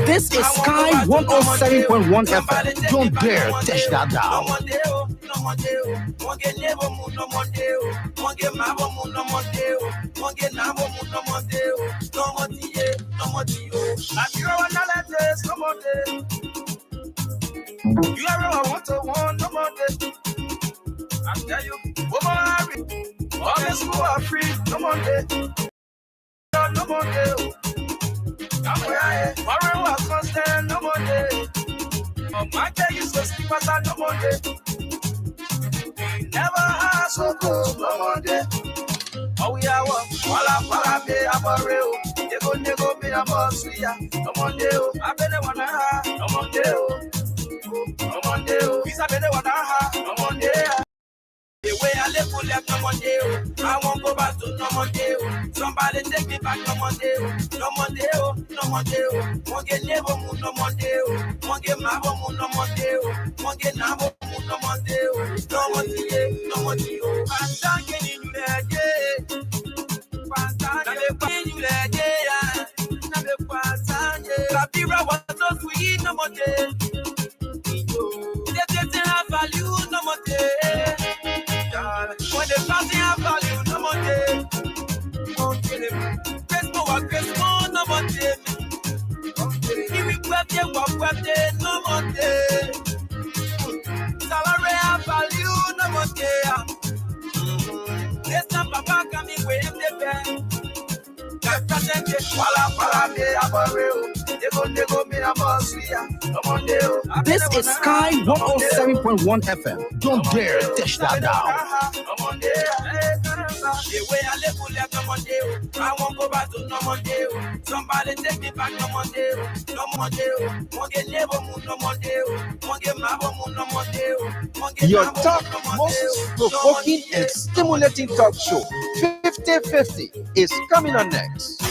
This is Sky 107.1 FM. Don't dare touch that down. You are want to want no more day. I tell you, woman, all the school are free, no more day. No more day. I'm where I was constant, no more day. Oh, my day is so sleep as I no more day. We never had so cold, no more day. Oh, we are one, wala be abareo. Nego me a boss, we are no more day. I better wanna have no more day. No more day, he's a better one. No more day. The way I live for left, no more day. I won't go back to no more day. Somebody take me back, no more day. No more day, no more day. Won't get never move, no more day. Won't get my home, no more day. Won't get now, no more day. No more day, no more day. I'm talking in the day. I'm talking in the day. Labira was so sweet, no more day. They have value, no more day. When they have value, no more day. Christmas, no more day. Give me birthday, no more day. Salary have value, no more day. This time, Papa coming with the pen. This is Sky 107.1 FM. Don't dare touch that down. The way I live will left no more day. I won't go back to no more day. Somebody take me back no more day. No more day. Won't get never move no more day. Won't get my home no more day. Your top, most provoking and stimulating talk show, 50-50, is coming on next.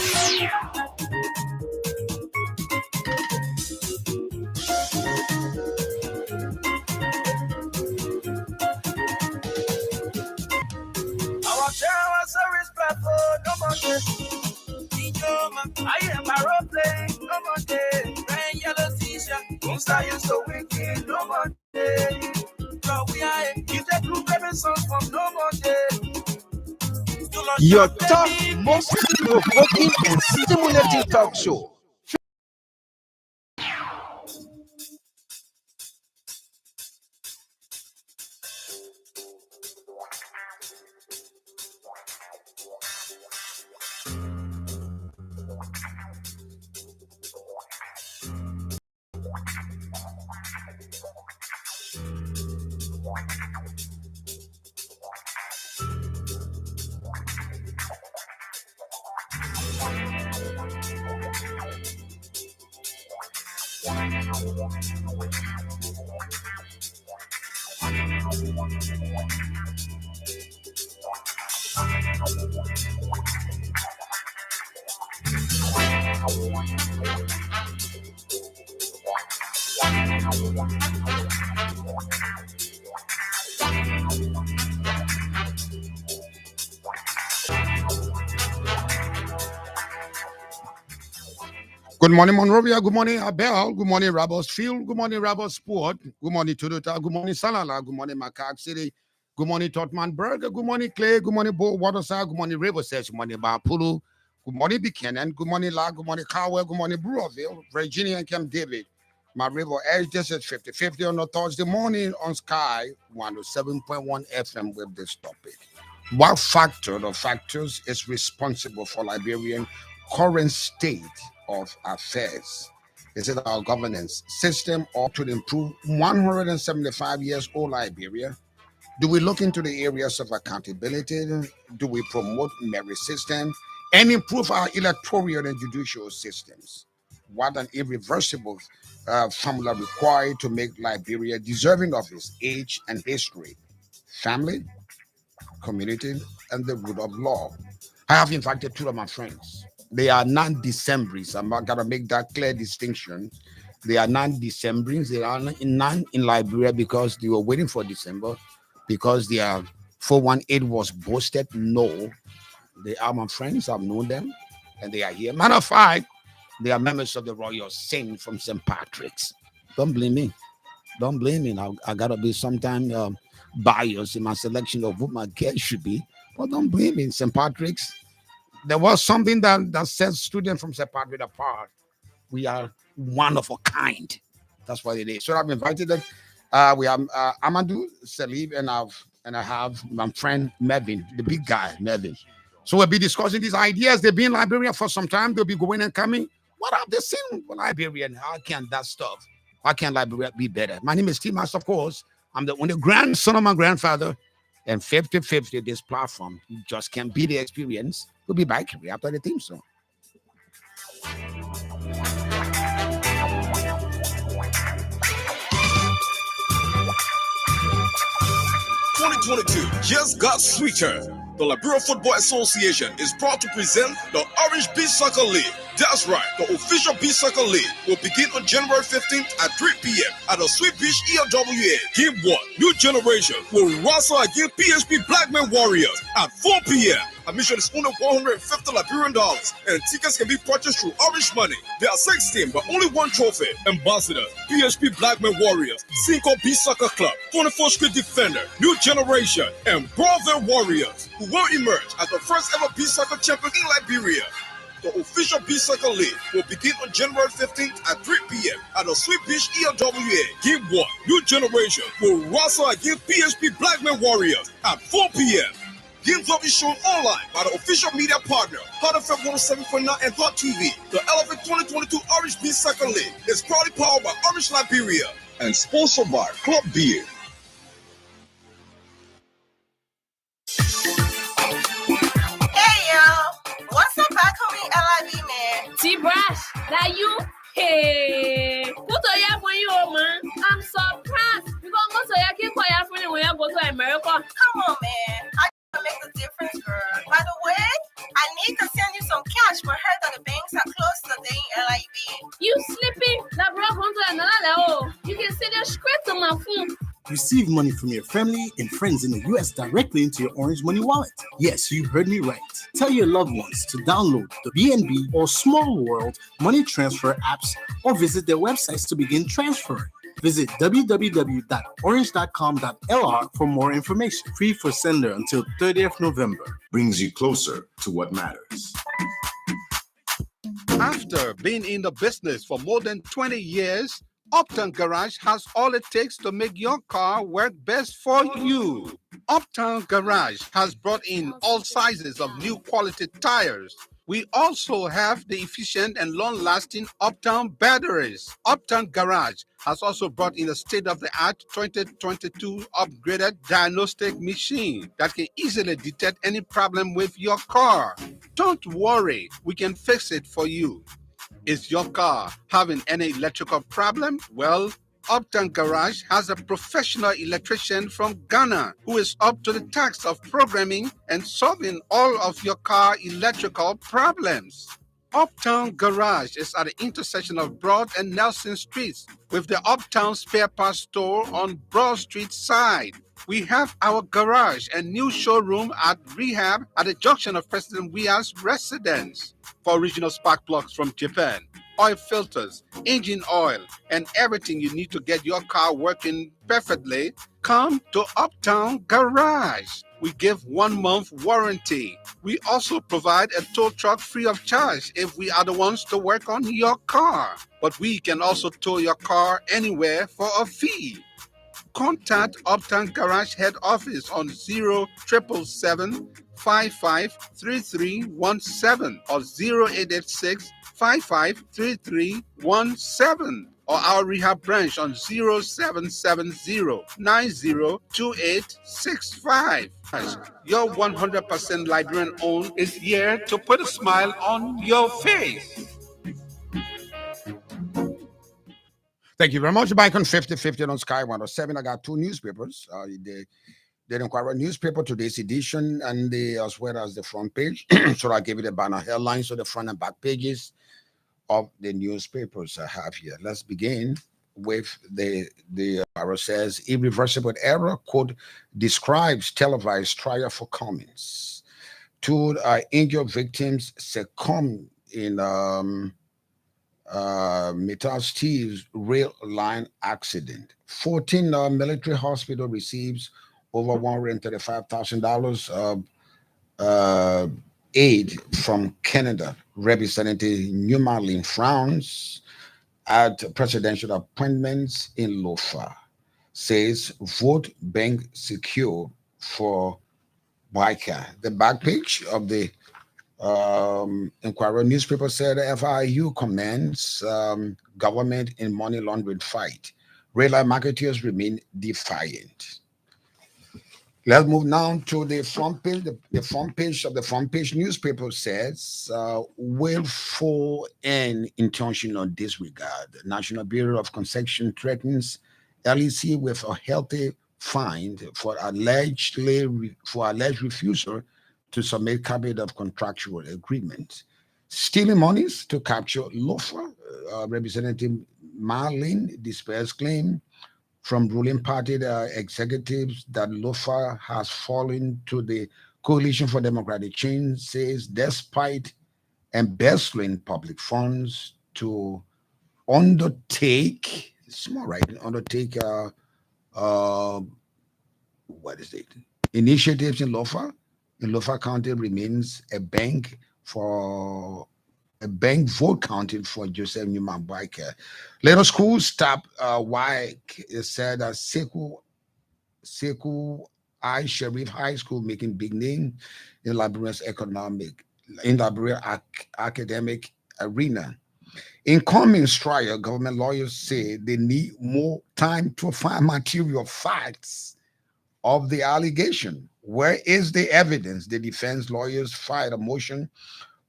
Our chair was so respectful, no more day. I am my role playing, no more day. Rain yellow t-shirt, Musa used to wicked, no more day. So we are you take blue baby songs from no more day. Your top, most provoking and stimulating talk show. Good morning, Monrovia. Good morning, Abel. Good morning, Rabos Field. Good morning, Rabos Sport. Good morning, Toyota. Good morning, Salala. Good morning, Macaque City. Good morning, Totman Burger. Good morning, Clay. Good morning, Bo Waterside. Good morning, Riverside. Good morning, Bapulu. Good morning, Buchanan. Good morning, La. Good morning, Cowell. Good morning, Brewerville. Virginia and Camp David. My River Edge, this is 50-50 on a Thursday morning on Sky 107.1 FM with this topic. What factor or factors is responsible for Liberian current state of affairs? Is it our governance system or to improve 175 years old Liberia? Do we look into the areas of accountability? Do we promote merit system and improve our electoral and judicial systems? What an irreversible formula required to make Liberia deserving of its age and history, family, community, and the rule of law. I have invited two of my friends. They are non-Decembrists. I'm not going to make that clear distinction. They are non-Decembrists. They are none in Liberia because they were waiting for December, because their 418 was boosted. No, they are my friends. I've known them, and they are here. Matter of fact, They are members of the Royal Saint from St. Patrick's. Don't blame me. Don't blame me. I gotta be sometime biased in my selection of who my guest should be. But don't blame me. St. Patrick's. There was something that sets students from St. Patrick apart. We are one of a kind. That's what it is. So I've invited them. We have Amandu, Sirleaf, and I have my friend Melvin, the big guy, Melvin. So we'll be discussing these ideas. They've been in Liberia for some time. They'll be going and coming. What have they seen for Liberia and how can that stuff? How can Liberia be better? My name is Timas, of course. I'm the only grandson of my grandfather. And 50-50, this platform, you just can't beat the experience. We'll be back after the theme song. 2022 just got sweeter. The Liberia Football Association is proud to present the Orange Beach Soccer League. That's right, the official Beach Soccer League will begin on January 15th at 3 p.m. at the Sweet Beach ELWA. Game 1, New Generation will wrestle against PHP Blackman Warriors at 4 p.m. Admission is only $150 Liberian dollars, and tickets can be purchased through Orange Money. There are 6 teams, but only 1 trophy. Ambassadors, PHP Blackman Warriors, Cinco Beach Soccer Club, 24th Street Defender, New Generation, and Brother Warriors, who will emerge as the first ever beach soccer champion in Liberia. The official Beach Soccer League will begin on January 15th at 3 p.m. at the Sweet Beach ELWA. Game 1, New Generation will wrestle against PHP Blackman Warriors at 4 p.m. Games will be shown online by the official media partner, Hot FM 107.9 and Hot TV. The Elevate 2022 Orange Beach Soccer League is proudly powered by Orange Liberia and sponsored by Club Beer. What's up, back homie LIB man? T-Brush, that you? Hey, what are you when you man? I'm surprised. You gonna go to your kid for your friend when you go to America? Come on, man. I can make the difference, girl. By the way, I need to send you some cash, but heard that the banks are closed today in LIB. You sleeping? That bro going to another level. You can send your script on my phone. Receive money from your family and friends in the U.S. directly into your Orange Money wallet. Yes, you heard me right. Tell your loved ones to download the BNB or Small World money transfer apps or visit their websites to begin transferring. Visit www.orange.com.lr for more information. Free for sender until 30th November. Brings you closer to what matters. After being in the business for more than 20 years, Uptown Garage has all it takes to make your car work best for you. Uptown Garage has brought in all sizes of new quality tires. We also have the efficient and long-lasting Uptown batteries. Uptown Garage has also brought in a state-of-the-art 2022 upgraded diagnostic machine that can easily detect any problem with your car. Don't worry, we can fix it for you. Is your car having any electrical problem? Well, Uptown Garage has a professional electrician from Ghana who is up to the task of programming and solving all of your car electrical problems. Uptown Garage is at the intersection of Broad and Nelson Streets with the Uptown Spare Parts Store on Broad Street side. We have our garage and new showroom at Rehab at the junction of President Weah's residence. For original spark plugs from Japan, oil filters, engine oil, and everything you need to get your car working perfectly, come to Uptown Garage. We give 1 month warranty. We also provide a tow truck free of charge if we are the ones to work on your car. But we can also tow your car anywhere for a fee. Contact Uptown Garage Head Office on 077553317 or 0886553317 or our rehab branch on 0770902865. Your 100% Liberian owned is here to put a smile on your face. Thank you very much. Back on 50-50 on Sky 107. I got 2 newspapers. They require a newspaper, today's edition, and as well as the front page. So I gave you the banner headlines, so the front and back pages of the newspapers I have here. Let's begin with the arrow says, irreversible error, quote, describes televised trial for Cummings. 2 injured victims succumb in Metal Steve's rail line accident. 14 military hospital receives over $135,000 uh, aid from Canada. Representative Newmarlin frowns at presidential appointments in Lofa. Says vote bank secure for Biker. The back page of the Inquirer newspaper said FIU commends government in money laundering fight. Red light marketeers remain defiant. Let's move now to the front page. The front page of the front page newspaper says willful and intentional disregard. The National Bureau of Concession threatens LEC with a healthy fine for alleged refusal to submit copy of contractual agreements. Stealing monies to capture Lofa. Representative Marlin despairs claim from ruling party executives that Lofa has fallen to the Coalition for Democratic Change, says despite embezzling public funds to undertake, small writing, undertake, uh, what is it, initiatives in Lofa County remains a bank vote counting for Joseph Newman Biker. Little school stop why it said that Sekou I Sharif High School making big name in Liberia's academic arena. In Cummings trial, government lawyers say they need more time to find material facts of the allegation. Where is the evidence? The defense lawyers filed a motion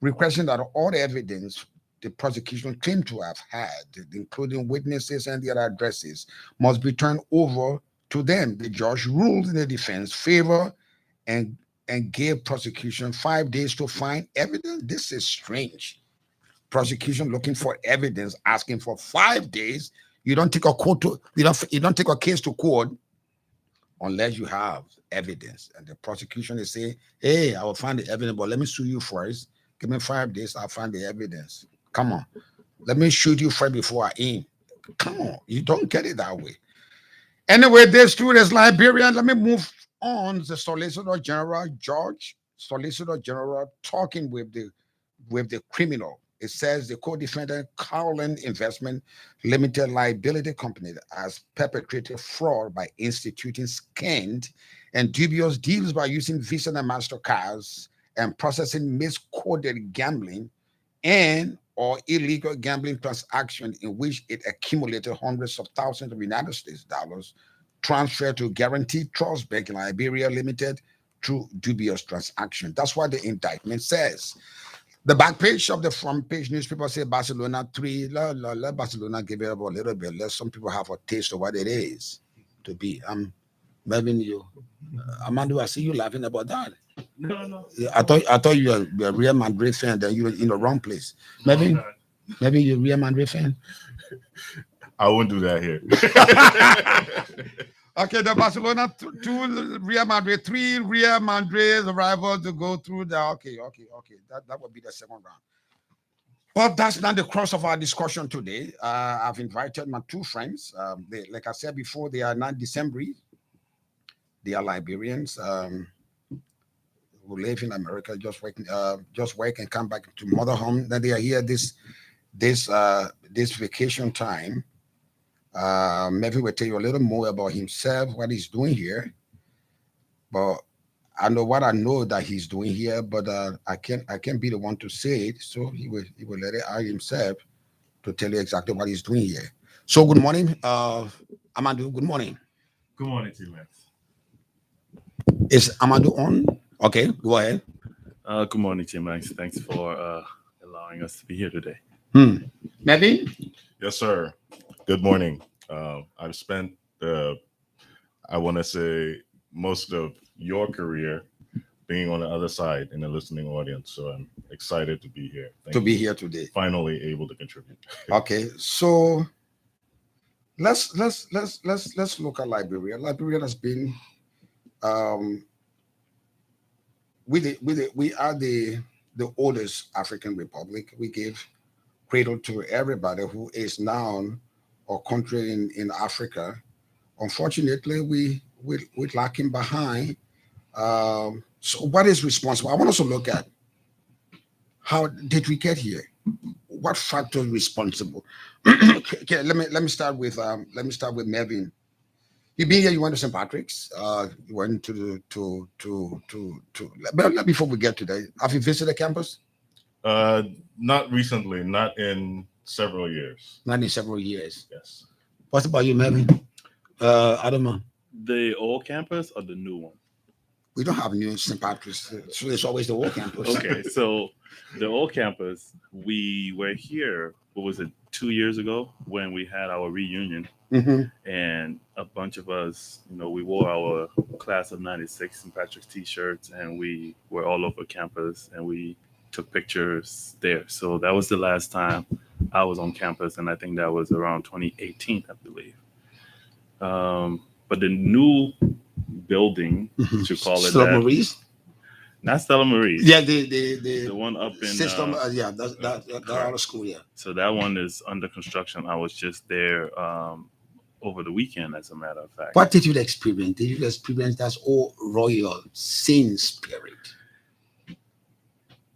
requesting that all the evidence the prosecution claimed to have had, including witnesses and their addresses, must be turned over to them. The judge ruled in the defense favor and gave prosecution 5 days to find evidence. This is strange. Prosecution looking for evidence, asking for 5 days. You don't take a court to you don't take a case to court unless you have evidence. And the prosecution is saying, hey, I will find the evidence, but let me sue you first. Give me 5 days, I'll find the evidence. Come on. Let me shoot you first before I aim. Come on. You don't get it that way. Anyway, this too is Liberia. Let me move on. The Solicitor General, Solicitor General talking with the criminal. It says the co-defendant Carlin Investment Limited Liability Company has perpetrated fraud by instituting scanned and dubious deals by using Visa and MasterCards and processing miscoded gambling and or illegal gambling transactions in which it accumulated hundreds of thousands of United States dollars transferred to Guaranteed Trust Bank in Liberia Limited through dubious transaction. That's what the indictment says. The back page of the front page newspaper say Barcelona 3. Let Barcelona give it up a little bit. Let some people have a taste of what it is to be. I'm loving you. Amandu, I see you laughing about that. No. I thought you were a Real Madrid fan, then you were in the wrong place. Maybe you're a Real Madrid fan. I won't do that here. Okay, the Barcelona 2, Real Madrid 3, Real Madrid rivals to go through the okay. That would be the second round. But that's not the crux of our discussion today. I've invited my two friends. Like I said before, they are not December. They are Liberians who live in America, just work and come back to mother home. Then they are here this vacation time. Maybe we'll tell you a little more about himself, what he's doing here. But I know what I know that he's doing here, but I can't be the one to say it. So he will let it out himself to tell you exactly what he's doing here. So good morning, Amandu. Good morning. Good morning to you, Max. Is Amandu on? Okay, go ahead. Good morning to you, Max. Thanks for allowing us to be here today. Maybe? Yes, sir. Good morning. I've spent I want to say most of your career being on the other side in the listening audience. So I'm excited to be here. Thank you. Be here today. Finally able to contribute. Okay, so let's look at Liberia. Liberia has been we are the oldest African republic. We gave cradle to everybody who is now or country in Africa. Unfortunately, we're lacking behind. So what is responsible? I want us to look at how did we get here? What factor is responsible? Okay, let me start with Melvin. You've been here. You went to St. Patrick's. You went to the to. But before we get to that, have you visited the campus? Not recently, not in several years. Not in several years. Yes. What about you, Melvin? I don't know. The old campus or the new one? We don't have new St. Patrick's, so it's always the old campus. Okay, so the old campus, we were here, what was it, 2 years ago when we had our reunion. And a bunch of us, we wore our class of 96 St. Patrick's t-shirts, and we were all over campus, and we took pictures there. So that was the last time I was on campus, and I think that was around 2018, I believe. But the new building, to call it Stella that, Marie's? Not Stella Marie's. Yeah, the one up in system. Yeah, that's out of school. Yeah. So that one is under construction. I was just there over the weekend, as a matter of fact. What did you experience? Did you experience that old royal sin spirit?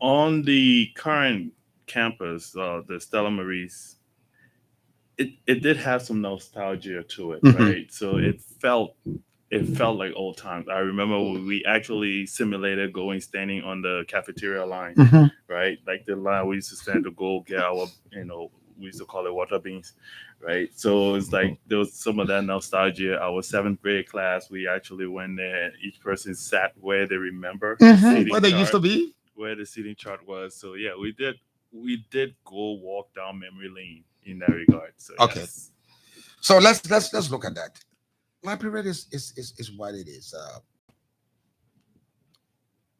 On the current campus, the Stella Marie's, it did have some nostalgia to it, right? So it felt like old times. I remember when we actually simulated standing on the cafeteria line, right? Like the line we used to stand to go get our, we used to call it water beans, right? So it's like there was some of that nostalgia. Our 7th grade class, we actually went there and each person sat where they remember where they used to be, where the seating chart was. So yeah, we did go walk down memory lane in that regard. So okay. Yes. So let's look at that. Liberia is what it is.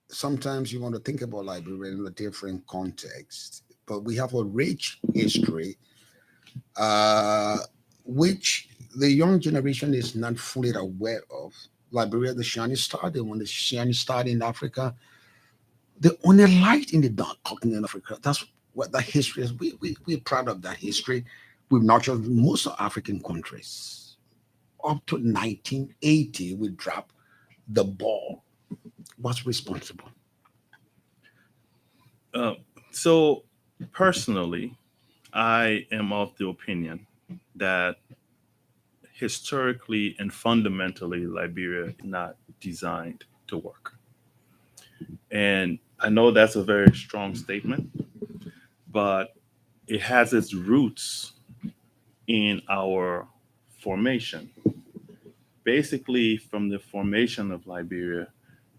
Sometimes you want to think about Liberia in a different context, but we have a rich history, which the young generation is not fully aware of. Liberia, the shining star, the one, the shining star in Africa, the only light in the dark continent of Africa. That's what that history is. We're proud of that history. We've nurtured most of African countries. Up to 1980, we dropped the ball. What's responsible? So personally, I am of the opinion that historically and fundamentally, Liberia is not designed to work. And I know that's a very strong statement, but it has its roots in our formation. Basically, from the formation of Liberia,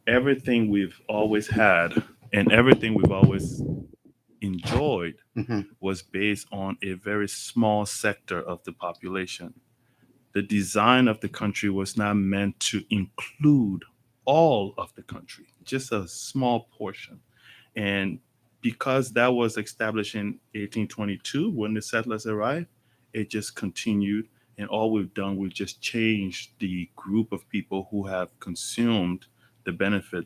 everything we've always had and everything we've always enjoyed was based on a very small sector of the population. The design of the country was not meant to include all of the country, just a small portion. And because that was established in 1822, when the settlers arrived, it just continued. And all we've done, we've just changed the group of people who have consumed the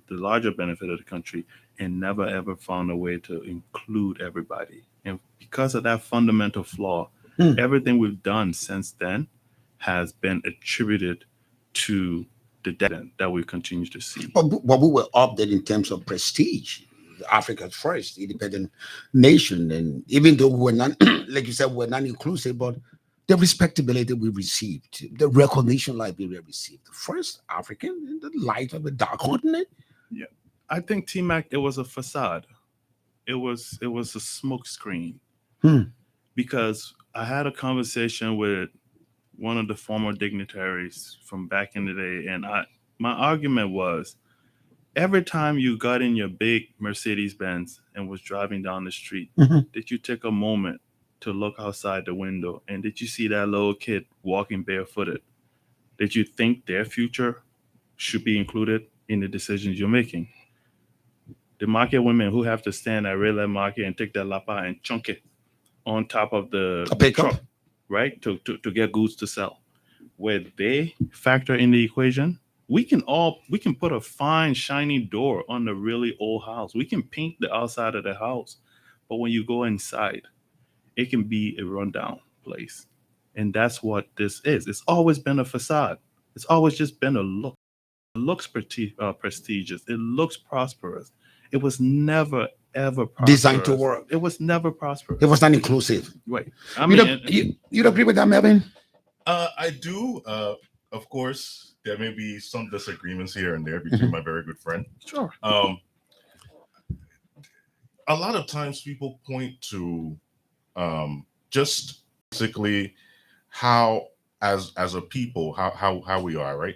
larger benefit of the country, and never ever found a way to include everybody. And because of that fundamental flaw, everything we've done since then has been attributed to the debt that we continue to see. But we were up there in terms of prestige. Africa's first independent nation, and even though we're not, like you said, we're not inclusive, but the respectability we received, the recognition Liberia received, the first African in the light of the dark continent. Yeah, I think T-Mac, it was a facade. It was a smoke screen. Because I had a conversation with one of the former dignitaries from back in the day, and my argument was, every time you got in your big Mercedes-Benz and was driving down the street, did you take a moment to look outside the window, and did you see that little kid walking barefooted? Did you think their future should be included in the decisions you're making? The market women who have to stand at red light market and take their lapa and chunk it on top of the truck, right, to get goods to sell, where they factor in the equation. We can put a fine shiny door on the really old house. We can paint the outside of the house, but when you go inside, it can be a rundown place. And that's what this is. It's always been a facade. It's always just been a look. It looks prestigious. It looks prosperous. It was never ever Designed to prosperous. work. It was never prosperous. It was not inclusive. Right. I mean, You'd agree with that, Melvin? I do. Of course, there may be some disagreements here and there between my very good friend. Sure. A lot of times people point to just basically how, as a people, how we are, right?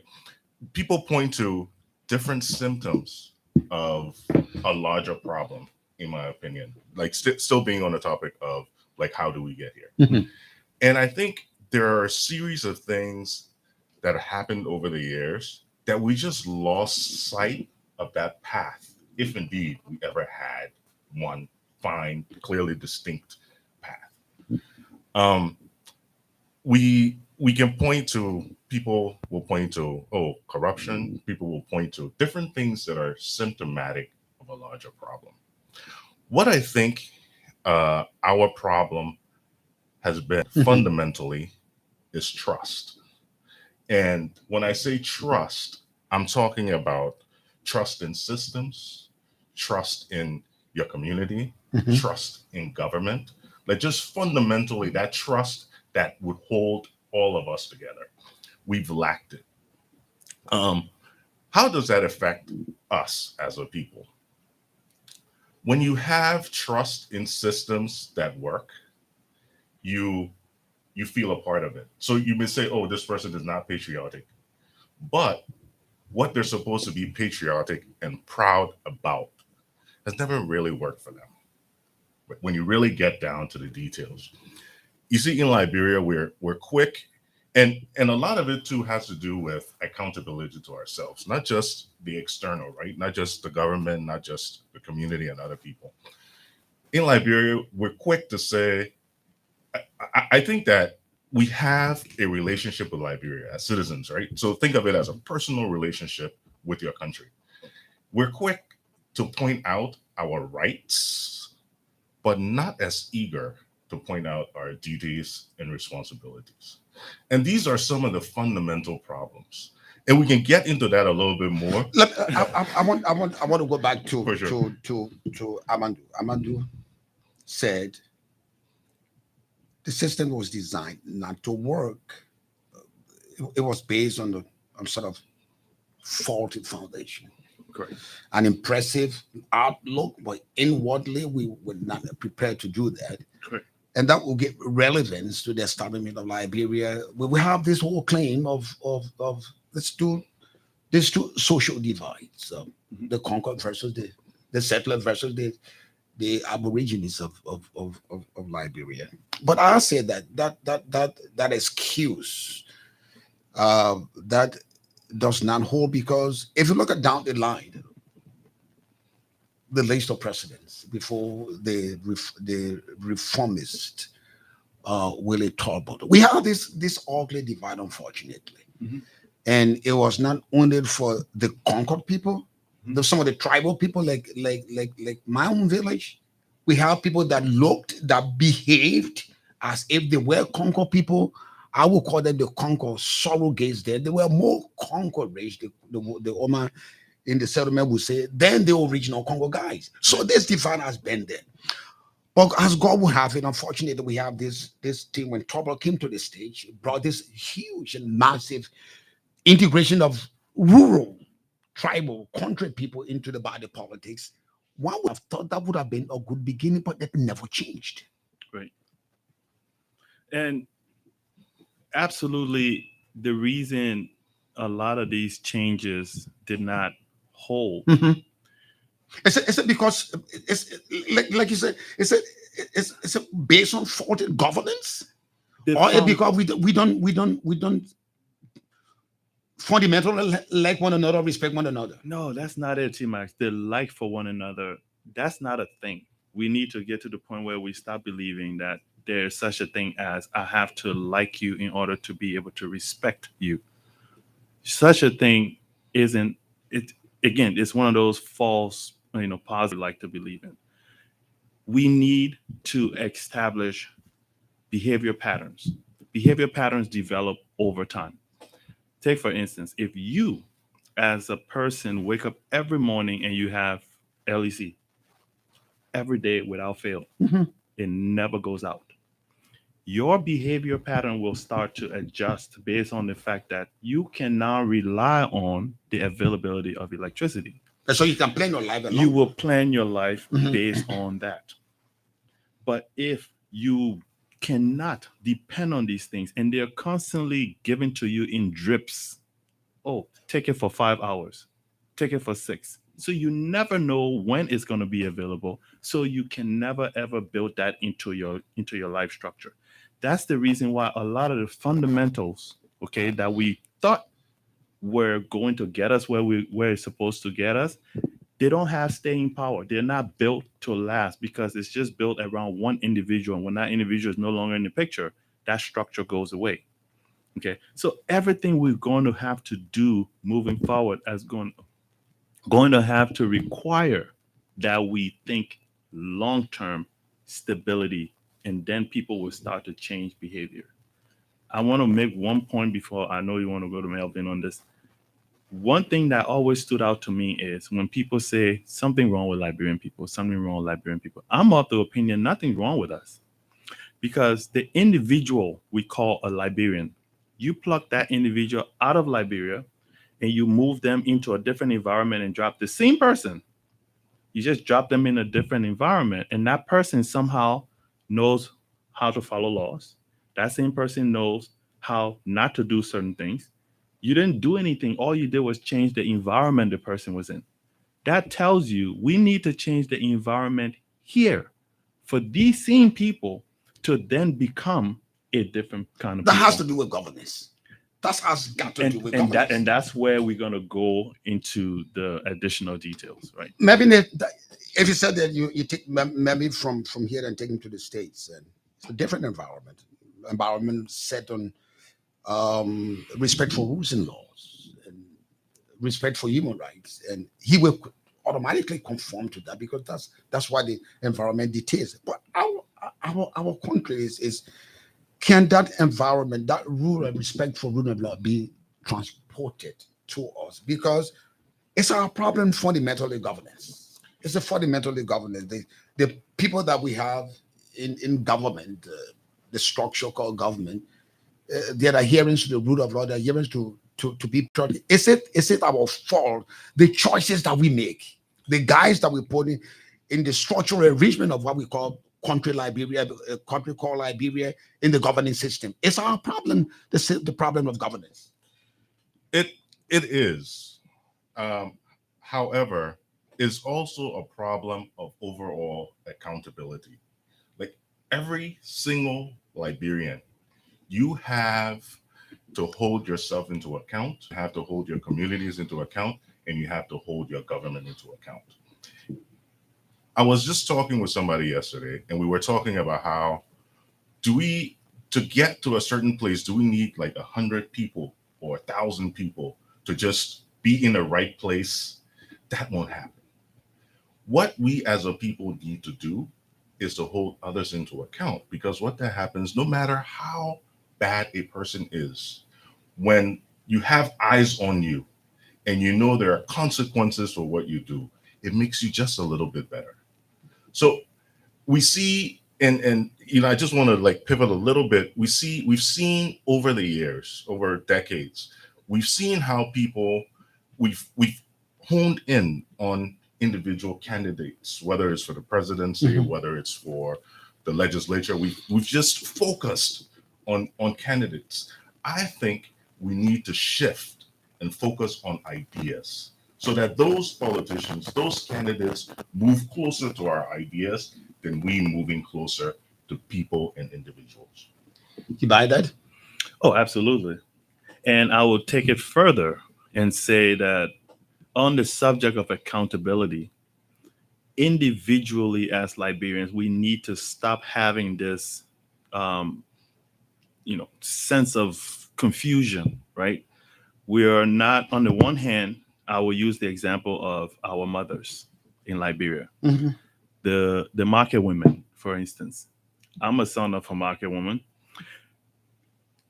People point to different symptoms of a larger problem, in my opinion. Like still being on the topic of like, how do we get here? And I think there are a series of things that happened over the years that we just lost sight of that path, if indeed we ever had one fine, clearly distinct path. We can point to, people will point to, corruption. People will point to different things that are symptomatic of a larger problem. What I think our problem has been fundamentally is trust. And when I say trust, I'm talking about trust in systems, trust in your community, trust in government, like just fundamentally that trust that would hold all of us together. We've lacked it. How does that affect us as a people? When you have trust in systems that work, you feel a part of it. So you may say, oh, this person is not patriotic, but what they're supposed to be patriotic and proud about has never really worked for them. But when you really get down to the details, you see in Liberia, we're quick, and a lot of it too has to do with accountability to ourselves, not just the external, right? Not just the government, not just the community and other people. In Liberia, we're quick to say, I think that we have a relationship with Liberia as citizens, right? So think of it as a personal relationship with your country. We're quick to point out our rights, but not as eager to point out our duties and responsibilities. And these are some of the fundamental problems. And we can get into that a little bit more. I want to go back to Amandu. Amandu said the system was designed not to work. It was based on sort of faulty foundation. Correct. An impressive outlook, but inwardly we were not prepared to do that. Correct. And that will give relevance to the establishment of Liberia. We have this whole claim of these two social divides, the conquered versus the settler versus the aborigines of Liberia. But I say that excuse that does not hold, because if you look at down the line, the list of presidents before the reformist Willie Talbot, we have this ugly divide, unfortunately. And it was not only for the conquered people, some of the tribal people, like my own village. We have people that behaved as if they were conquered people. I would call them the conquered surrogates. There, they were more conquered race. The Oma in the settlement would say than the original Congo guys. So this divide has been there. But as God will have it, unfortunately, we have this thing. When Talbot came to the stage, it brought this huge and massive integration of rural, tribal, country people into the body politics. One would have thought that would have been a good beginning, but that never changed. Right. And absolutely, the reason a lot of these changes did not hold. Is it because it's like you said? Is it based on faulty governance, or because we don't fundamentally like one another, respect one another? No, that's not it, T-Max. The like for one another, that's not a thing. We need to get to the point where we stop believing that there's such a thing as I have to like you in order to be able to respect you. Such a thing isn't it. Again, it's one of those false, positive like to believe in. We need to establish behavior patterns. Behavior patterns develop over time. Take, for instance, if you, as a person, wake up every morning and you have LEC every day without fail, it never goes out. Your behavior pattern will start to adjust based on the fact that you can now rely on the availability of electricity. So you can plan your life along. You will plan your life based on that. But if you cannot depend on these things and they're constantly given to you in drips, oh, take it for 5 hours, take it for 6. So you never know when it's going to be available. So you can never ever build that into your life structure. That's the reason why a lot of the fundamentals, okay, that we thought were going to get us where it's supposed to get us, they don't have staying power. They're not built to last because it's just built around one individual. And when that individual is no longer in the picture, that structure goes away. Okay, so everything we're going to have to do moving forward is going to have to require that we think long-term stability, and then people will start to change behavior. I want to make one point before I know you want to go to Melvin on this. One thing that always stood out to me is when people say something wrong with Liberian people, something wrong with Liberian people. I'm of the opinion nothing wrong with us, because the individual we call a Liberian, you pluck that individual out of Liberia and you move them into a different environment and drop the same person. You just drop them in a different environment, and that person somehow knows how to follow laws. That same person knows how not to do certain things. You didn't do anything. All you did was change the environment the person was in. That tells you we need to change the environment here for these same people to then become a different kind of That people. has to do with governance. That has got to do with governance. And that's where we're going to go into the additional details, right? Maybe if you said that you take maybe from here and take him to the States, and it's a different environment set on respect for rules and laws and respect for human rights, and he will automatically conform to that because that's why the environment dictates. But our country is can that environment, that rule and respect for rule of law be transported to us? Because it's our problem fundamentally governance. It's a fundamentally governance. The people that we have in government, the structure called government, their adherence to the rule of law, their adherence to be proud. Is it our fault? The choices that we make, the guys that we put in the structural arrangement of what we call country Liberia, a country called Liberia, in the governing system. It's our problem, the problem of governance. It is. However, it's also a problem of overall accountability. Like every single Liberian, you have to hold yourself into account, you have to hold your communities into account, and you have to hold your government into account. I was just talking with somebody yesterday, and we were talking about how to get to a certain place, do we need like 100 people or 1,000 people to just be in the right place? That won't happen. What we as a people need to do is to hold others into account, because what that happens, no matter how bad a person is, when you have eyes on you and you know there are consequences for what you do, it makes you just a little bit better. So we see, and I just want to like pivot a little bit. We've seen over the years, over decades, we've seen how we've honed in on individual candidates, whether it's for the presidency, whether it's for the legislature. We've just focused on candidates. I think we need to shift and focus on ideas so that those politicians, those candidates move closer to our ideas than we moving closer to people and individuals. You buy that? Oh, absolutely. And I will take it further and say that on the subject of accountability, individually as Liberians, we need to stop having this, sense of confusion, right? We are not, on the one hand, I will use the example of our mothers in Liberia, the market women, for instance. I'm a son of a market woman.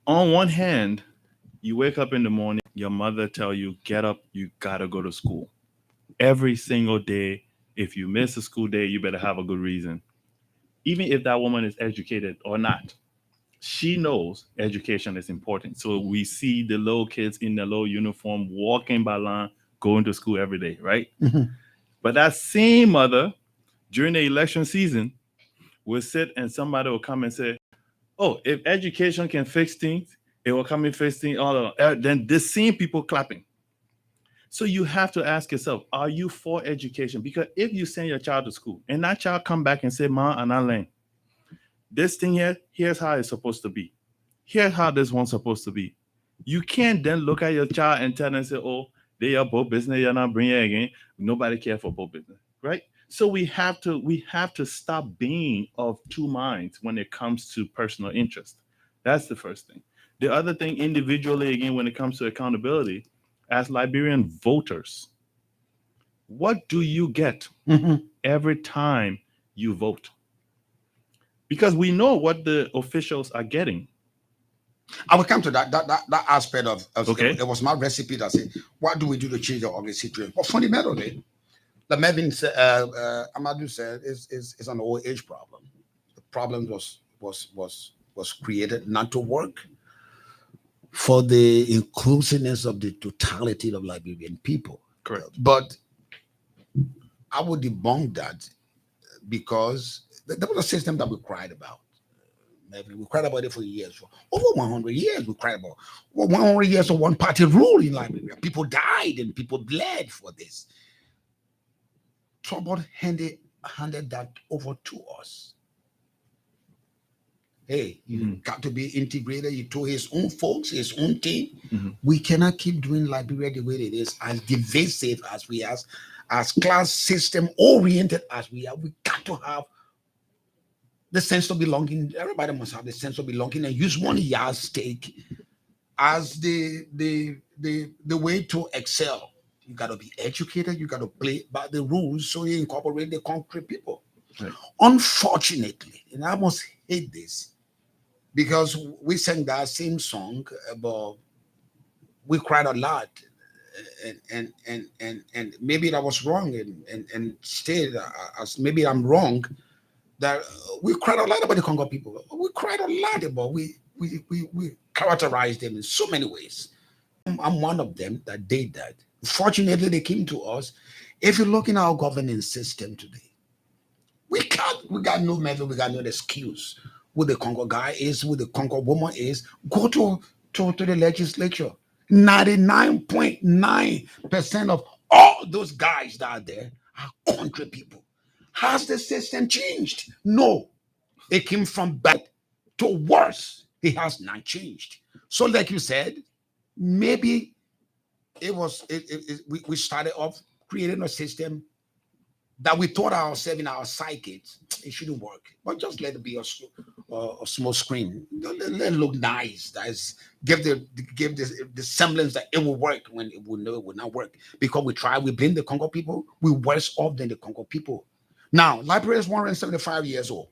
On one hand, you wake up in the morning, your mother tell you, get up, you gotta go to school. Every single day, if you miss a school day, you better have a good reason. Even if that woman is educated or not, she knows education is important. So we see the little kids in the little uniform walking by line, going to school every day, right? But that same mother, during the election season, will sit and somebody will come and say, oh, if education can fix things, it will come and fix things. Then the same people clapping. So you have to ask yourself, are you for education? Because if you send your child to school and that child come back and say, Ma, and I learn this thing here, here's how it's supposed to be. Here's how this one's supposed to be. You can't then look at your child and tell them and say, oh, they are both business, you're not bringing it again. Nobody care for both business, right? So we have to stop being of two minds when it comes to personal interest. That's the first thing. The other thing, individually, again, when it comes to accountability, as Liberian voters, what do you get every time you vote? Because we know what the officials are getting. I will come to that aspect of Okay. It was my recipe that said, what do we do to change the ugly situation? But fundamentally, the Melvin said, Amandu said, is an old age problem. The problem was created not to work for the inclusiveness of the totality of Liberian people. Correct. But I would debunk that because there was a system that we cried about. We cried about it for years. For over 100 years, we cried about 100 years of one-party rule in Liberia. People died and people bled for this. Trouble handed that over to us. Hey, you got to be integrated. You told his own folks, his own team. We cannot keep doing Liberia the way it is, as divisive as we are, as class system oriented as we are. We got to have the sense of belonging. Everybody must have the sense of belonging and use one yardstick as the way to excel. You got to be educated. You got to play by the rules so you incorporate the concrete people. Right. Unfortunately, and I must hate this because we sang that same song, but we cried a lot, and maybe that was wrong, and still, as maybe I'm wrong. That we cried a lot about the Congo people. We cried a lot about we characterized them in so many ways. I'm one of them that did that. Fortunately, they came to us. If you look in our governance system today, we got no method, we got no excuse. Who the Congo guy is, who the Congo woman is, go to the legislature. 99.9% of all those guys that are there are country people. Has the system changed? No. It came from bad to worse. It has not changed. So, like you said, maybe we started off creating a system that we thought ourselves in our psyches it shouldn't work, but just let it be a small screen. Let it look nice. That's give the semblance that it will work when it will know it will not work because we try. We blame the Congo people. We worse off than the Congo people. Now, Liberia is 175 years old,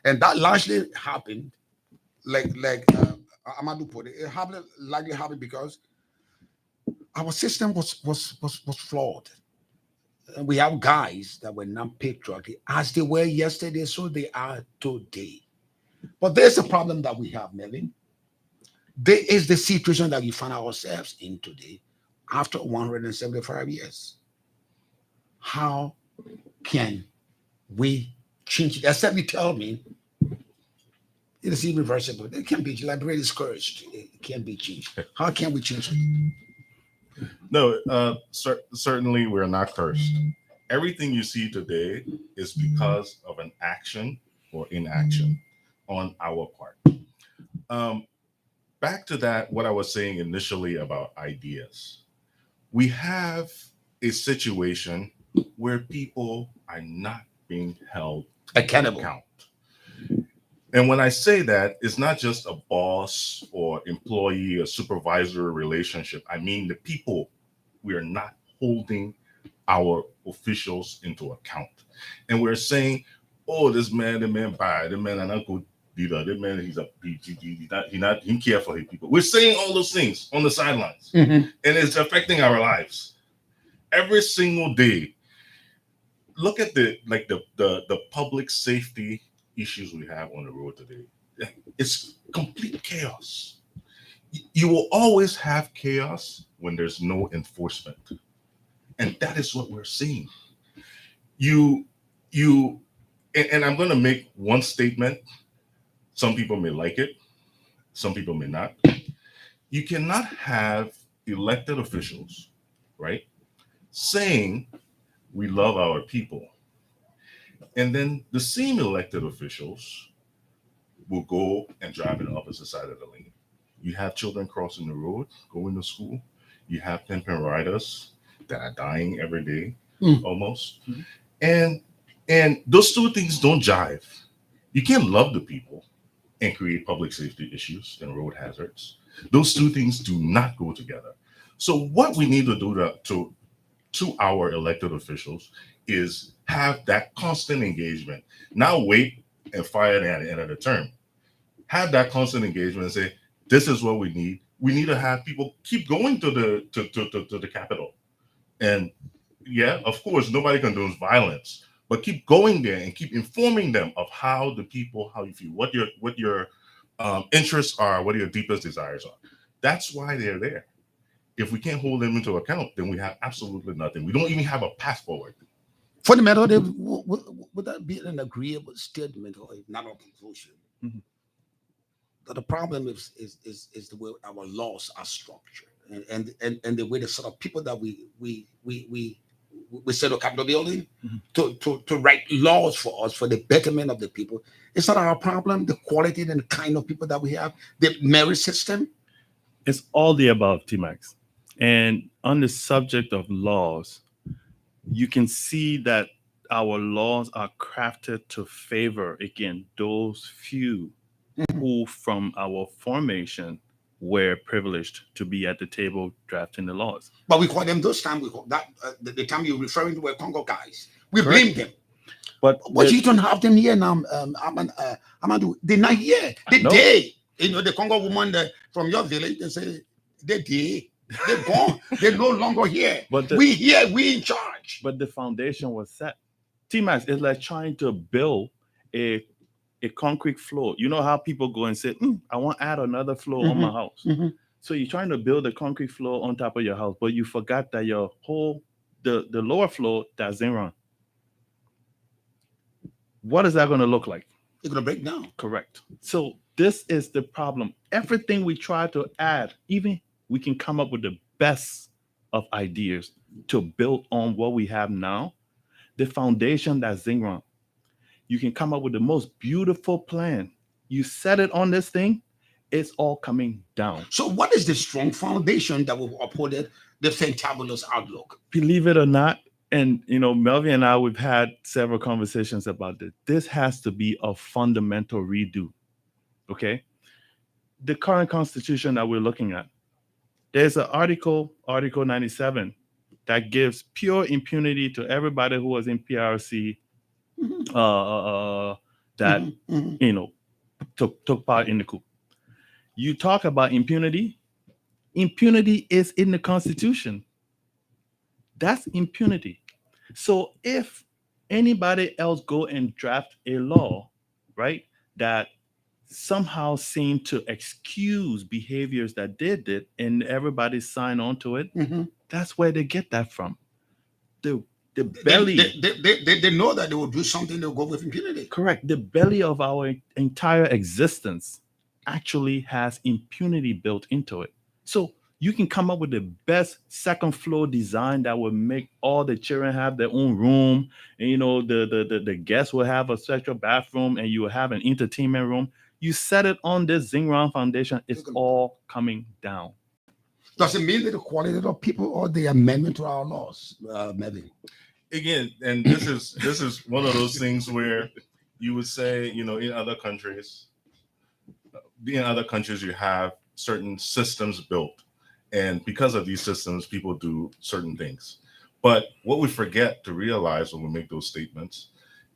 and that largely happened, like Amandu put it. It likely happened because our system was flawed. And we have guys that were not patriotic as they were yesterday, so they are today. But there's a problem that we have, Melvin. There is the situation that we find ourselves in today after 175 years. How can we change it? Except you tell me it is irreversible. It can't be. Liberia is cursed. It can't be changed. How can we change it? No, certainly we're not cursed. Everything you see today is because of an action or inaction on our part. Back to that, what I was saying initially about ideas. We have a situation where people are not being held accountable. And when I say that, it's not just a boss or employee or supervisor relationship. I mean the people. We are not holding our officials into account. And we're saying oh, the man bad, the man an uncle leader, the man he he care for his people. We're saying all those things on the sidelines, and it's affecting our lives every single day. Look at the public safety issues we have on the road today. It's complete chaos. You will always have chaos when there's no enforcement, and that is what we're seeing. And I'm going to make one statement. Some people may like it, some people may not. You cannot have elected officials, right, saying we love our people, and then the same elected officials will go and drive in the opposite side of the lane. You have children crossing the road, going to school. You have pimping riders that are dying every day, almost. And those two things don't jive. You can't love the people and create public safety issues and road hazards. Those two things do not go together. So what we need to do to our elected officials is have that constant engagement. Now wait and fire them at the end of the term. Have that constant engagement and say, this is what we need. We need to have people keep going to the Capitol. And yeah, of course, nobody condones violence, but keep going there and keep informing them of how the people, how you feel, what your interests are, what your deepest desires are. That's why they're there. If we can't hold them into account, then we have absolutely nothing. We don't even have a path forward. For the matter, would that be an agreeable statement or not a conclusion? That the problem is the way our laws are structured and the way the sort of people that we set a Capitol building to write laws for us for the betterment of the people. It's not our problem. The quality and the kind of people that we have, the merit system. It's all the above, T-Max. And on the subject of laws, you can see that our laws are crafted to favor, again, those few who from our formation were privileged to be at the table drafting the laws. But we call them those time, we call that the time you're referring to were Congo guys. We blame them. But you don't have them here now, Amandu. They're not here. The Congo woman from your village, they say they're gone. They're no longer here. But we here, we in charge. But the foundation was set. T-Max, it's like trying to build a concrete floor. You know how people go and say, I want to add another floor on my house. So you're trying to build a concrete floor on top of your house, but you forgot that your the lower floor doesn't run. What is that going to look like? It's going to break down. Correct. So this is the problem. Everything we try to add, even we can come up with the best of ideas to build on what we have now. The foundation that's Zingron. You can come up with the most beautiful plan. You set it on this thing, it's all coming down. So what is the strong foundation that will uphold the fantabulous outlook? Believe it or not, and Melvin and I, we've had several conversations about this. This has to be a fundamental redo. Okay? The current constitution that we're looking at, there's an Article 97, that gives pure impunity to everybody who was in PRC took part in the coup. You talk about impunity. Impunity is in the Constitution. That's impunity. So if anybody else go and draft a law, right, that somehow seem to excuse behaviors that they did and everybody sign on to it, that's where they get that from. The belly. They know that they will do something, they'll go with impunity. Correct. The belly of our entire existence actually has impunity built into it. So you can come up with the best second floor design that will make all the children have their own room, and the guests will have a special bathroom, and you will have an entertainment room. You set it on this Zingron foundation, it's all coming down. Does it mean that the quality of people or the amendment to our laws, Melvin? Again, and this is one of those things where you would say, in other countries you have certain systems built, and because of these systems, people do certain things. But what we forget to realize when we make those statements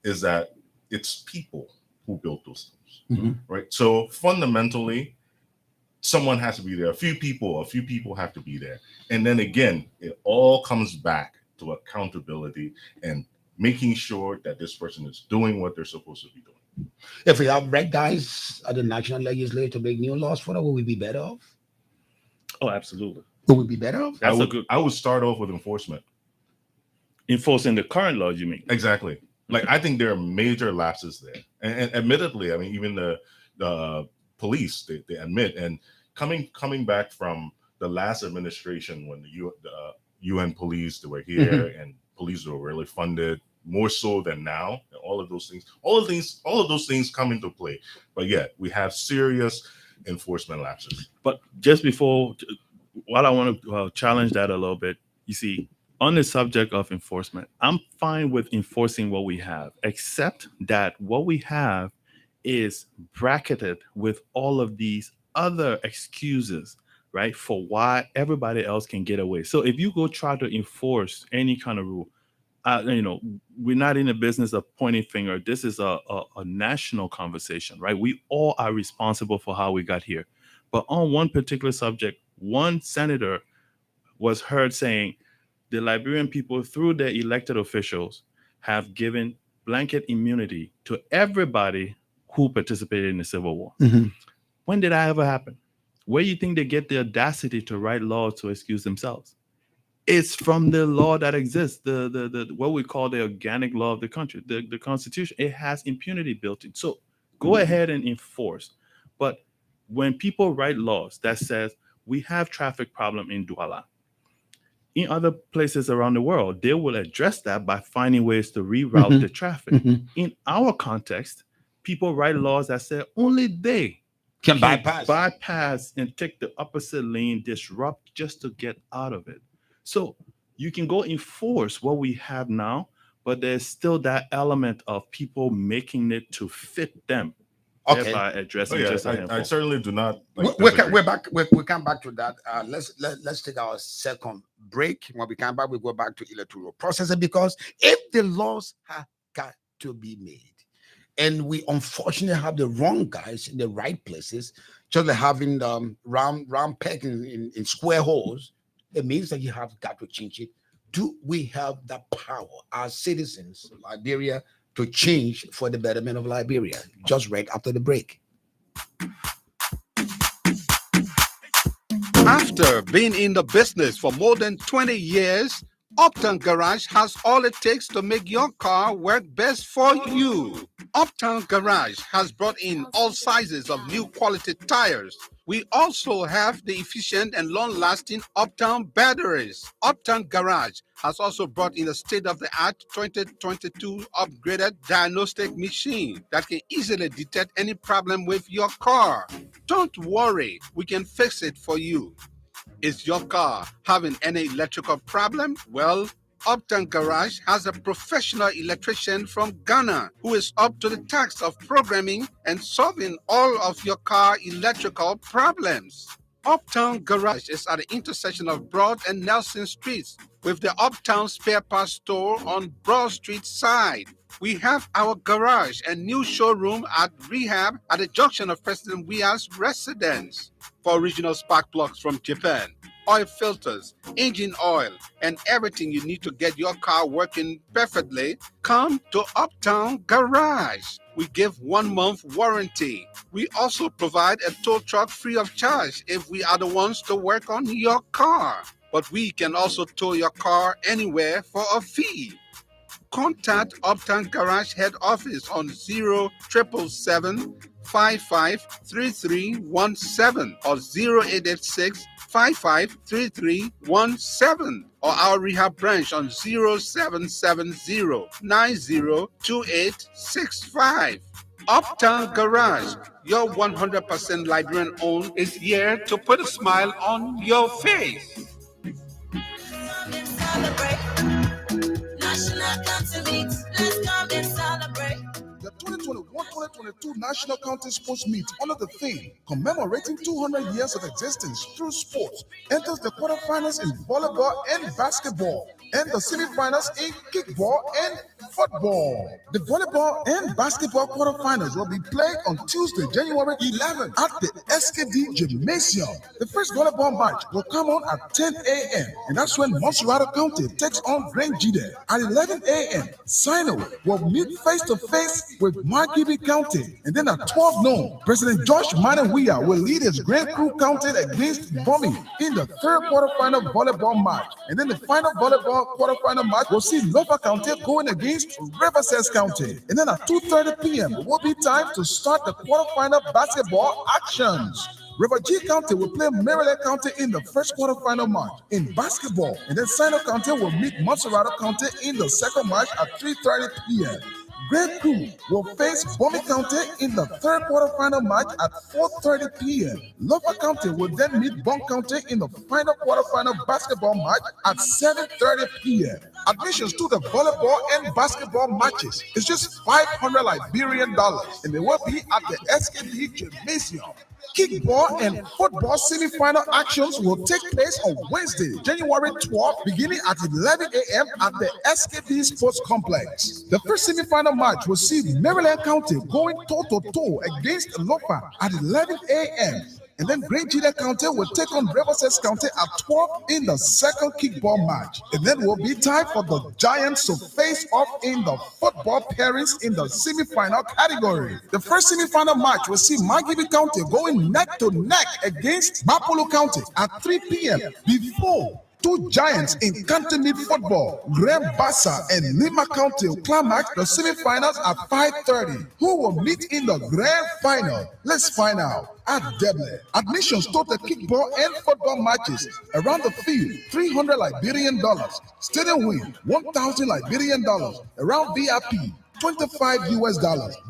is that it's people who built those things, right? So fundamentally, someone has to be there. A few people have to be there. And then again, it all comes back to accountability and making sure that this person is doing what they're supposed to be doing. If we have red guys at the national legislature to make new laws for that, will we be better off? Oh, absolutely. Will we be better off? I would start off with enforcement. Enforcing the current laws, you mean? Exactly. Like, I think there are major lapses there. And admittedly, I mean, even the police, they admit, and coming back from the last administration when the UN police, they were here and police were really funded more so than now, and all of those things come into play. But yeah, we have serious enforcement lapses. But just before, while I want to challenge that a little bit, you see, on the subject of enforcement, I'm fine with enforcing what we have, except that what we have is bracketed with all of these other excuses, right, for why everybody else can get away. So if you go try to enforce any kind of rule, we're not in the business of pointing finger. This is a national conversation, right? We all are responsible for how we got here. But on one particular subject, one senator was heard saying the Liberian people, through their elected officials, have given blanket immunity to everybody who participated in the Civil War. When did that ever happen? Where do you think they get the audacity to write laws to excuse themselves? It's from the law that exists, the what we call the organic law of the country, the Constitution. It has impunity built in. So go ahead and enforce. But when people write laws that says we have traffic problem in Douala, in other places around the world, they will address that by finding ways to reroute the traffic. In our context, people write laws that say only they can bypass and take the opposite lane, disrupt just to get out of it. So you can go enforce what we have now, but there's still that element of people making it to fit them. Okay. By addressing I certainly do not. We're back. We come back to that. Let's take our second break. When we come back, we go back to electoral processing, because if the laws have got to be made, and we unfortunately have the wrong guys in the right places, just like having round peg in square holes, it means that you have got to change it. Do we have the power as citizens of Liberia to change for the betterment of Liberia? Just right after the break. After being in the business for more than 20 years, Uptown Garage has all it takes to make your car work best for you. Uptown Garage has brought in all sizes of new quality tires. We also have the efficient and long-lasting Uptown batteries. Uptown Garage has also brought in a state-of-the-art 2022 upgraded diagnostic machine that can easily detect any problem with your car. Don't worry, we can fix it for you. Is your car having any electrical problem? Well, Uptown Garage has a professional electrician from Ghana who is up to the task of programming and solving all of your car electrical problems. Uptown Garage is at the intersection of Broad and Nelson Streets with the Uptown Spare Parts Store on Broad Street side. We have our garage and new showroom at Rehab at the junction of President Weah's residence. For original spark plugs from Japan, oil filters, engine oil, and everything you need to get your car working perfectly, come to Uptown Garage. We give 1 month warranty. We also provide a tow truck free of charge if we are the ones to work on your car. But we can also tow your car anywhere for a fee. Contact Uptown Garage head office on 0777 553317 or 0886 553317 or our rehab branch on 0770 902865. Uptown Garage, your 100% Liberian owned, is here to put a smile on your face. National Council meet. Let's come and celebrate. The 2021-2022 National County Sports Meet under the theme commemorating 200 years of existence through sports enters the quarterfinals in volleyball and basketball. and the semifinals in kickball and football. The volleyball and basketball quarterfinals will be played on Tuesday, January 11th at the SKD Gymnasium. The first volleyball match will come on at 10 a.m. and that's when Montserrat County takes on Jlateh. At 11 a.m., Sino will meet face-to-face with Margibi County, and then at 12 noon, President Josh Manawia will lead his Grand Crew County against Bomi in the third quarterfinal volleyball match, and then the final volleyball quarterfinal match will see Lofa County going against Riverside County, and then at 2:30 p.m. will be time to start the quarterfinal basketball actions. River G County will play Maryland County in the first quarterfinal match in basketball, and then Sino County will meet Montserrat County in the second match at 3:30 p.m. Great Crew will face Bomi County in the third quarterfinal match at 4:30 p.m. Lofa County will then meet Bon County in the final quarterfinal basketball match at 7:30 p.m. Admissions to the volleyball and basketball matches is just $500 Liberian dollars, and they will be at the SKD Gymnasium. Kickball and football semi-final actions will take place on Wednesday, January 12th, beginning at 11 a.m. at the SKD Sports Complex. The first semi-final match will see Maryland County going toe-to-toe against Lofa at 11 a.m. And then Great Jlateh County will take on Riverside County at 12 in the second kickball match. And then will be time for the Giants to face off in the football pairings in the semi-final category. The first semi-final match will see Margibi County going neck to neck against Mapolo County at 3 p.m. before two giants in Cantonese football, Grand Bassa and Lima County, will climax the semifinals at 5:30. Who will meet in the grand final? Let's find out at Jlateh. Admissions to the kickball and football matches around the field, $300 Liberian dollars. Stadium win, $1,000 Liberian dollars. Around VIP, $25 US.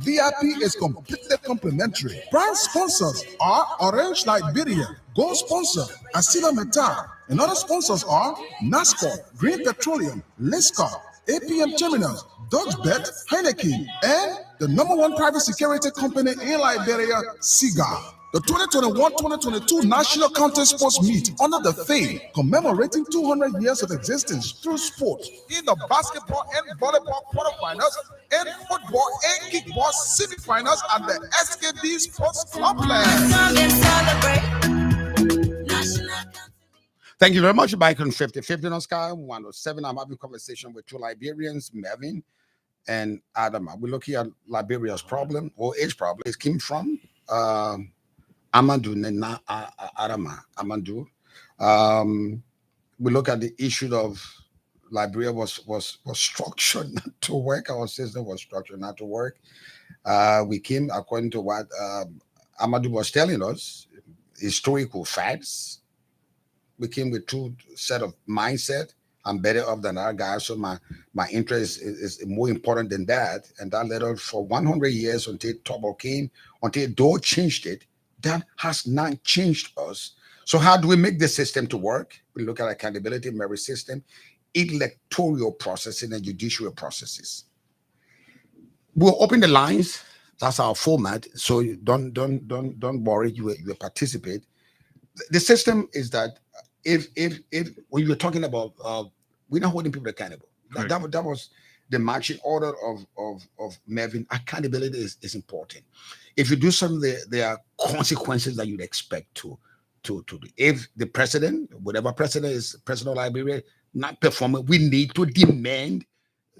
VIP is completely complimentary. Prime sponsors are Orange Liberia, Gold sponsor Asila Metal, and other sponsors are NASCOR, Green Petroleum, Liscar, APM Terminals, Dodge Bet, Heineken, and the #1 private security company in Liberia, Cigar. The 2021-2022 National County Sports Meet under the theme commemorating 200 years of existence through sports in the basketball and volleyball quarterfinals and football and kickball semifinals at the SKD Sports Complex. Thank you very much, Bicon 50 on Sky 107. I'm having a conversation with two Liberians, Melvin and Adama. We're looking at Liberia's problem, or its problem. It came from Amandu and Adama. Amandu. We look at the issue of Liberia was structured not to work. Our system was structured not to work. We came according to what Amandu was telling us, historical facts. We came with two set of mindset. I'm better off than our guys, so my interest is more important than that. And that led us for 100 years until trouble came, until Doe changed it. That has not changed us. So how do we make the system to work? We look at accountability, merit system, electoral processing, and judicial processes. We'll open the lines. That's our format. So don't worry. You will participate. The system is that if when you're talking about we're not holding people accountable. Right. That was the marching order of Melvin. Accountability is important. If you do something, there are consequences that you'd expect to do. If the president, whatever president is president of Liberia, not performing, we need to demand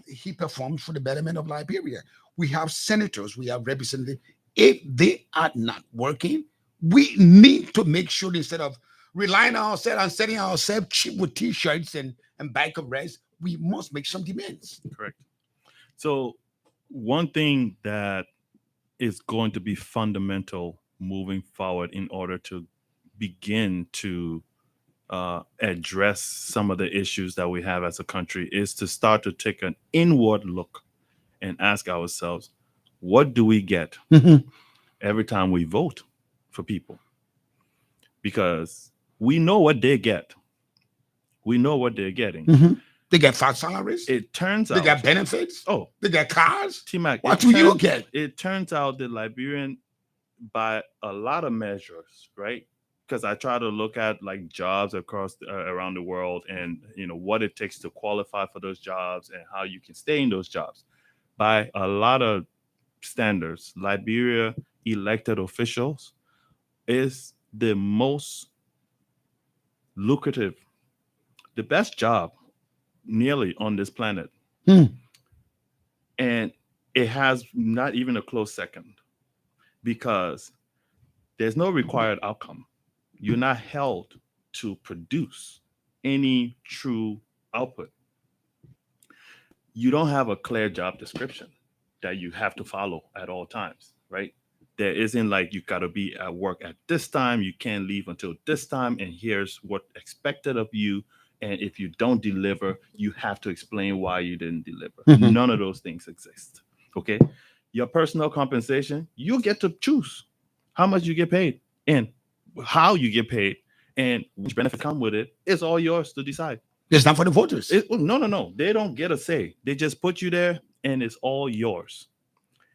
he performs for the betterment of Liberia. We have senators, we have representatives. If they are not working, we need to make sure instead of relying on ourselves and setting ourselves cheap with t-shirts and bike of rice, we must make some demands. Correct. So one thing that is going to be fundamental moving forward in order to begin to address some of the issues that we have as a country is to start to take an inward look and ask ourselves, what do we get every time we vote for people? Because we know what they get. We know what they're getting. They get fat salaries. It turns out they get benefits. Oh, they get cars. T-Mac, what do you get? It turns out that Liberian, by a lot of measures, right, because I try to look at like jobs across around the world, and what it takes to qualify for those jobs and how you can stay in those jobs. By a lot of standards, Liberia elected officials is the most lucrative, the best job nearly on this planet. And it has not even a close second, because there's no required outcome. You're not held to produce any true output. You don't have a clear job description that you have to follow at all times, right? There isn't like you got to be at work at this time, you can't leave until this time, and here's what expected of you. And if you don't deliver, you have to explain why you didn't deliver. None of those things exist. Okay. Your personal compensation, you get to choose how much you get paid and how you get paid, and which benefits come with it. It's all yours to decide. It's not for the voters. No. They don't get a say. They just put you there, and it's all yours.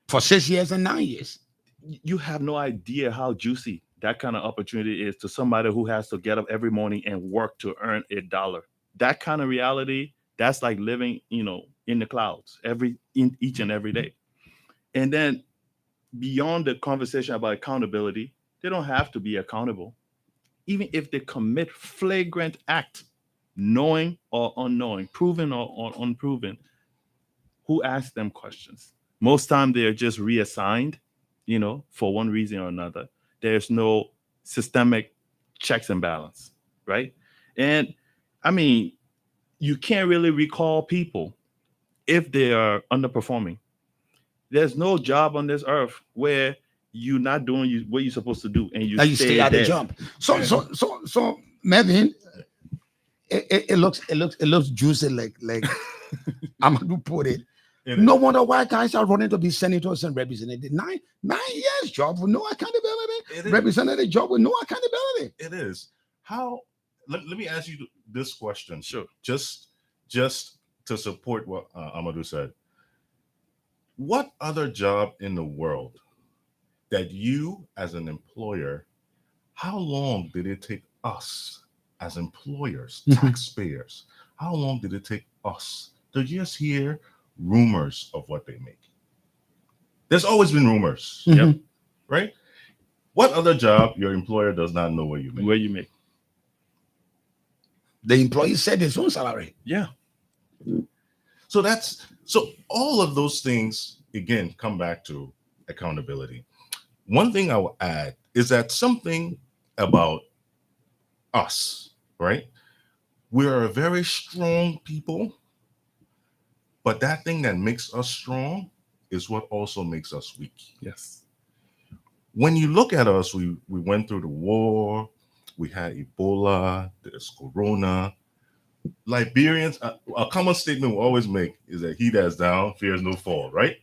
For 6 years and 9 years. You have no idea how juicy that kind of opportunity is to somebody who has to get up every morning and work to earn $1. That kind of reality, that's like living, in the clouds each and every day. And then beyond the conversation about accountability, they don't have to be accountable. Even if they commit flagrant act, knowing or unknowing, proven or unproven, who asks them questions? Most time they're just reassigned, for one reason or another. There's no systemic checks and balance, right? And I mean, you can't really recall people if they are underperforming. There's no job on this earth where you're not doing what you're supposed to do, and you stay at the job. So Melvin, it looks juicy, like Amandu put it. No wonder why guys are running to be senators and representatives. 9 years job with no accountability. Representative job with no accountability. It is. How? Let me ask you this question. Sure. Just to support what Amandu said. What other job in the world that you, as an employer, how long did it take us as employers, taxpayers? How long did it take us to just hear rumors of what they make? There's always been rumors, right? What other job your employer does not know where you make? The employee said his own salary. Yeah. So all of those things again come back to accountability. One thing I will add is that something about us, right? We are a very strong people. But that thing that makes us strong is what also makes us weak. Yes. When you look at us, we went through the war, we had Ebola, there's Corona. Liberians, a common statement we always make is that he that's down fears no fall, right?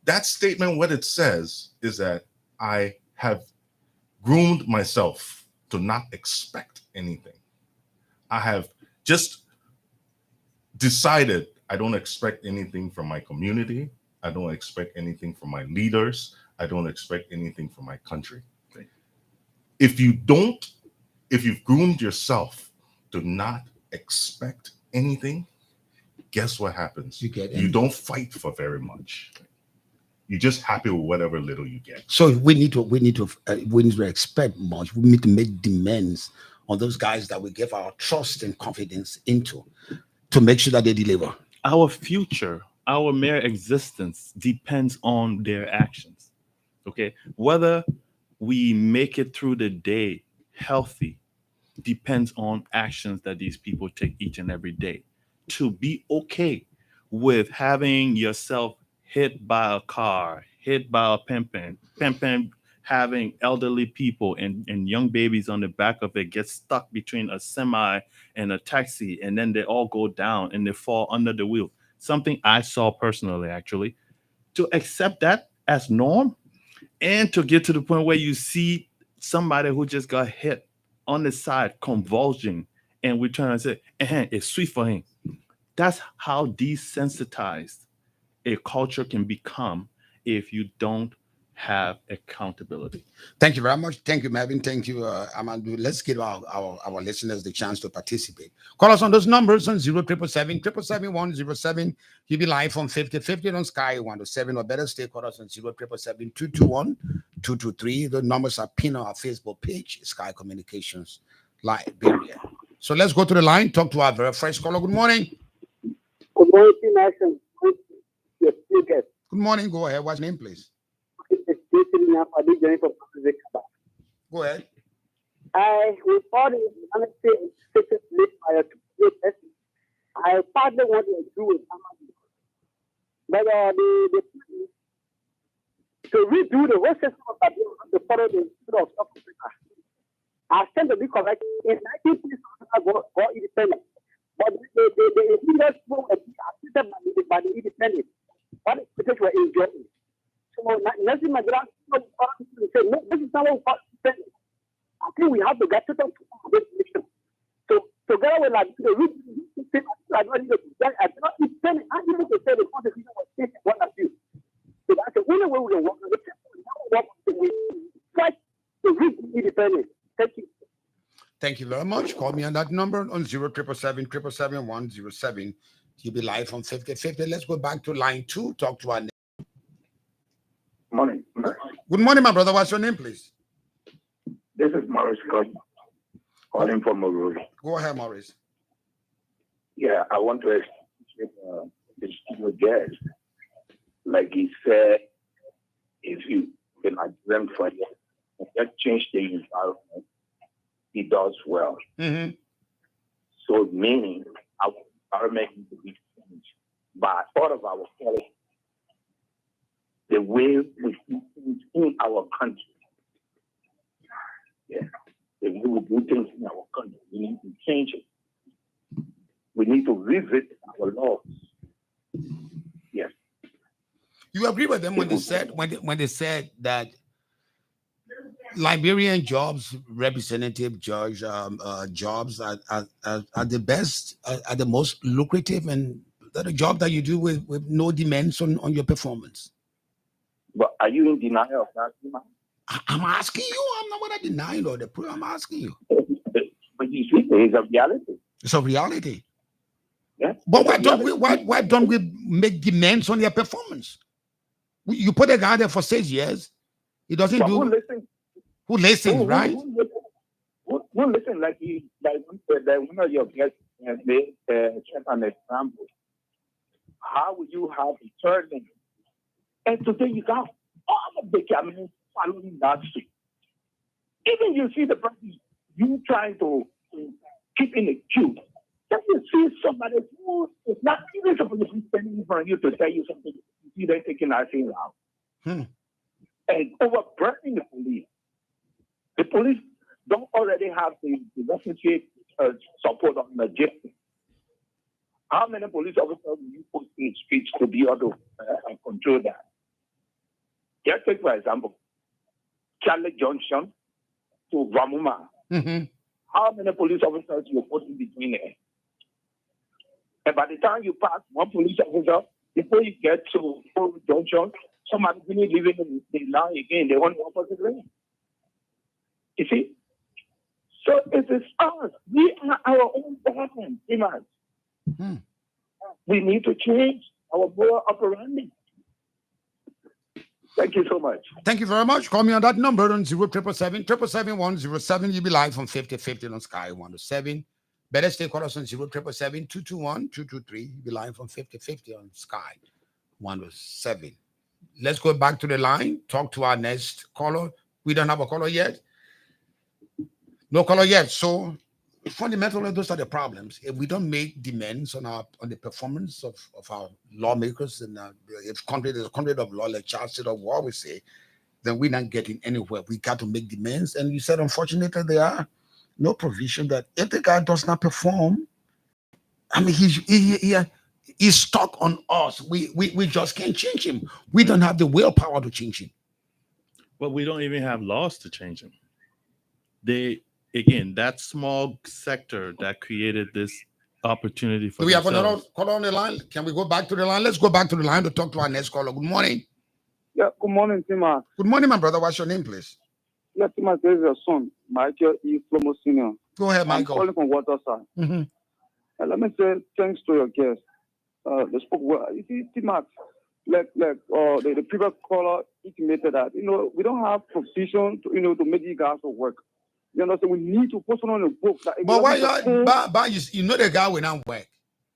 That statement, what it says is that I have groomed myself to not expect anything. I have just decided I don't expect anything from my community. I don't expect anything from my leaders. I don't expect anything from my country. Okay. If you've groomed yourself to not expect anything, guess what happens? You don't fight for very much. You're just happy with whatever little you get. So we need to expect much. We need to make demands on those guys that we give our trust and confidence into, to make sure that they deliver. Our future, our mere existence depends on their actions. Okay, whether we make it through the day healthy depends on actions that these people take each and every day. To be okay with having yourself hit by a car, hit by a pimpin, having elderly people and young babies on the back of it get stuck between a semi and a taxi, and then they all go down and they fall under the wheel. Something I saw personally, actually. To accept that as norm, and to get to the point where you see somebody who just got hit on the side convulsing, and we turn and say, it's sweet for him. That's how desensitized a culture can become if you don't have accountability. Thank you very much. Thank you, Melvin. Thank you, Amandu. Let's give our listeners the chance to participate. Call us on those numbers on 0777 You'll be live on 5050 on Sky 107, or better stay. Call us on 0777 The numbers are pinned on our Facebook page, Sky Communications Liberia. So let's go to the line, talk to our very first caller. Good morning. Good morning, Nation. Yes, Good morning. Go ahead. What's your name, please? Go ahead. I reported United States by I partly want to do with Amandu. But to redo the whole system of the follow the of South Africa. I stand to be correct. In 1960, got independent. But the leaders were assisted by the independent. What the were enjoying. So, Nancy Madras said, no, this is not what I think we have to get to this mission. So, together with the region, I don't even to say the constitution was taken one of you. So, that's the only way we will work. We fight to reach independence. Thank you. Thank you very much. Call me on that number on 0777 You'll be live on 5050. Let's go back to line 2. Talk to our name. Morning. Good morning, my brother. What's your name, please? This is Maurice calling from Morori. Go ahead, Maurice. Yeah, I want to appreciate the studio guest. Like he said, if you can exempt for it, that change the environment, he does well. Mm-hmm. So meaning our environment needs to be changed by part of our policy. The way we do things in our country. Yeah. The way we do things in our country. We need to change it. We need to revisit our laws. Yes. You agree with them when they said that Liberian jobs, representative judge jobs are the best, are the most lucrative, and that a job that you do with no demands on your performance? But are you in denial of that? I'm asking you. I'm not going to deny it or the proof. I'm asking you. But you see, it's a reality. It's a reality. Yeah. But why don't we make demands on their performance? You put a guy there for 6 years. He doesn't but do. Who listens, right? Who listen like one of your guests made an example. How would you have a turning? And today you got all of the cameras following that street. Even you see the person you trying to keep in the queue. Then you see somebody who is not even supposed to be standing in front of you to tell you something. You see them taking action out. And overburdening the police. The police don't already have the necessary support on the justice. How many police officers will you put in the streets to be able to control that? Just take, for example, Charlie Junction to Ramuma. Mm-hmm. How many police officers you put in between there? And by the time you pass one police officer, before you get to Junction, somebody really living in the line again. They want one person lane. You see? So it is us. We are our own government, humans. Mm-hmm. We need to change our moral operandi. Thank you so much. Thank you very much. Call me on that number on 0777 You'll be live on 5050 on Sky 107. Better stay call us on 0777 You'll be live on 5050 on Sky 107. Let's go back to the line. Talk to our next caller. We don't have a caller yet. No caller yet. So fundamentally, those are the problems. If we don't make demands on the performance of our lawmakers, and if there's a country of law, like Charles said, of war, we say, then we're not getting anywhere. We got to make demands. And you said, unfortunately, there are no provision that if the guy does not perform, I mean, he's stuck on us. We just can't change him. We don't have the willpower to change him. But we don't even have laws to change him. Again, that small sector that created this opportunity for Do we have themselves. another caller on the line? Can we go back to the line? Let's go back to the line to talk to our next caller. Good morning. Yeah, good morning, Tima. Good morning, my brother. What's your name, please? Yeah, Tima, this is your son, Michael E. Flomo Sr. Go ahead, Michael. I'm calling from Waterside. Mm-hmm. Let me say thanks to your guest. They spoke well. You see, Tima, the previous caller intimated that, we don't have provision to make you guys work. You understand? We need to put on a book. But why you know the guy will not work.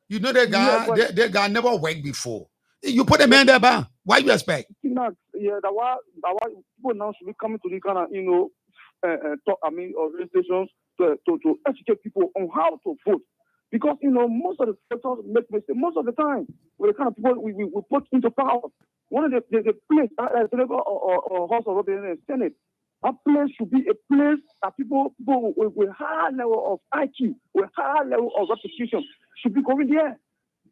You know the guy, the guy never worked before. You put a man there, ba. Why you expect? Yeah, that why people now should be coming to the kind of organizations to educate people on how to vote. Because most of the voters make mistakes. Most of the time, with the kind of people we put into power, one of the place or House of Representatives and Senate, a place should be a place that people with high level of IQ, with high level of reputation should be going there.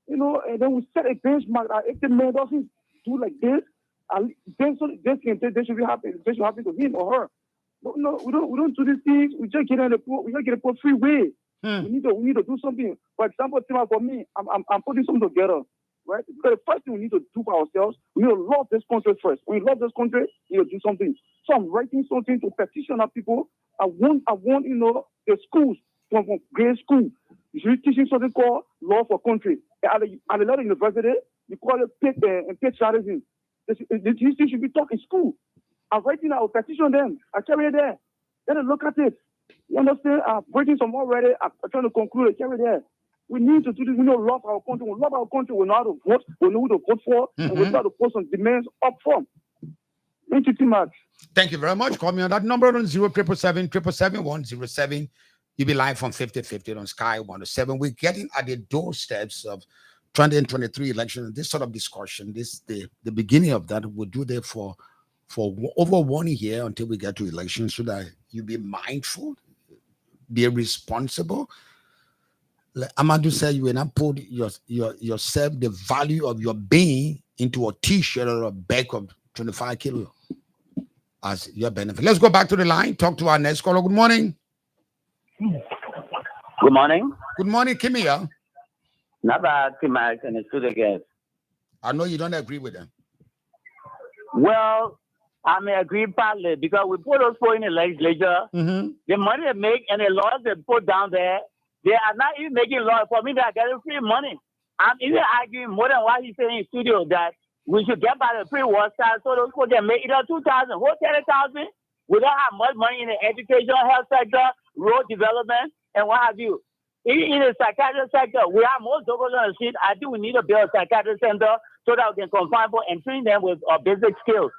And then we set a benchmark that if the man doesn't do like this, then they should be happy. They should happen to him or her. But no, we don't do these things. We just get in the poor. We just get a poor free way. We need to do something. For example, for me, I'm putting something together, right? Because the first thing we need to do for ourselves, we need to love this country first. When we love this country, we need to do something. So I'm writing something to petition our people. I want the schools from grade school. You should be teaching something called law for country. At a lot of university, you call it patriotism. These things should be taught in school. I'm writing a petition them. I carry it there. Then I look at it. You understand? I'm writing some already. I'm trying to conclude it. Carry it there. We need to do this. We know love our country. We love our country. We know how to vote. We know who to vote for. And we know how to put some demands up front. Thank you too much. Thank you very much. Call me on that number on 077777107. You'll be live from 50/50 on Sky 107. We're getting at the doorsteps of 2023 election. This sort of discussion, the beginning of that, we'll do that for over 1 year until we get to election, so that you be mindful, be responsible. Like Amandu said, you will not put yourself, the value of your being, into a t-shirt or a bag of 25 kilos as your benefit. Let's go back to the line. Talk to our next caller. Good morning. Good morning. Good morning, Kimia. Not bad, Timax, and it's good again. I know you don't agree with them. Well, I may agree partly because we put those people in the legislature. The money they make and the laws they put down there, they are not even making laws. For me, they are getting free money. I'm even arguing more than what he's saying in studio that we should get by the free war side so those people can make either 2,000 or 10,000. We don't have much money in the education, health sector, road development, and what have you. In the psychiatric sector, we have more jokers on the street. I think we need to build a psychiatric center so that we can confine people and train them with basic skills.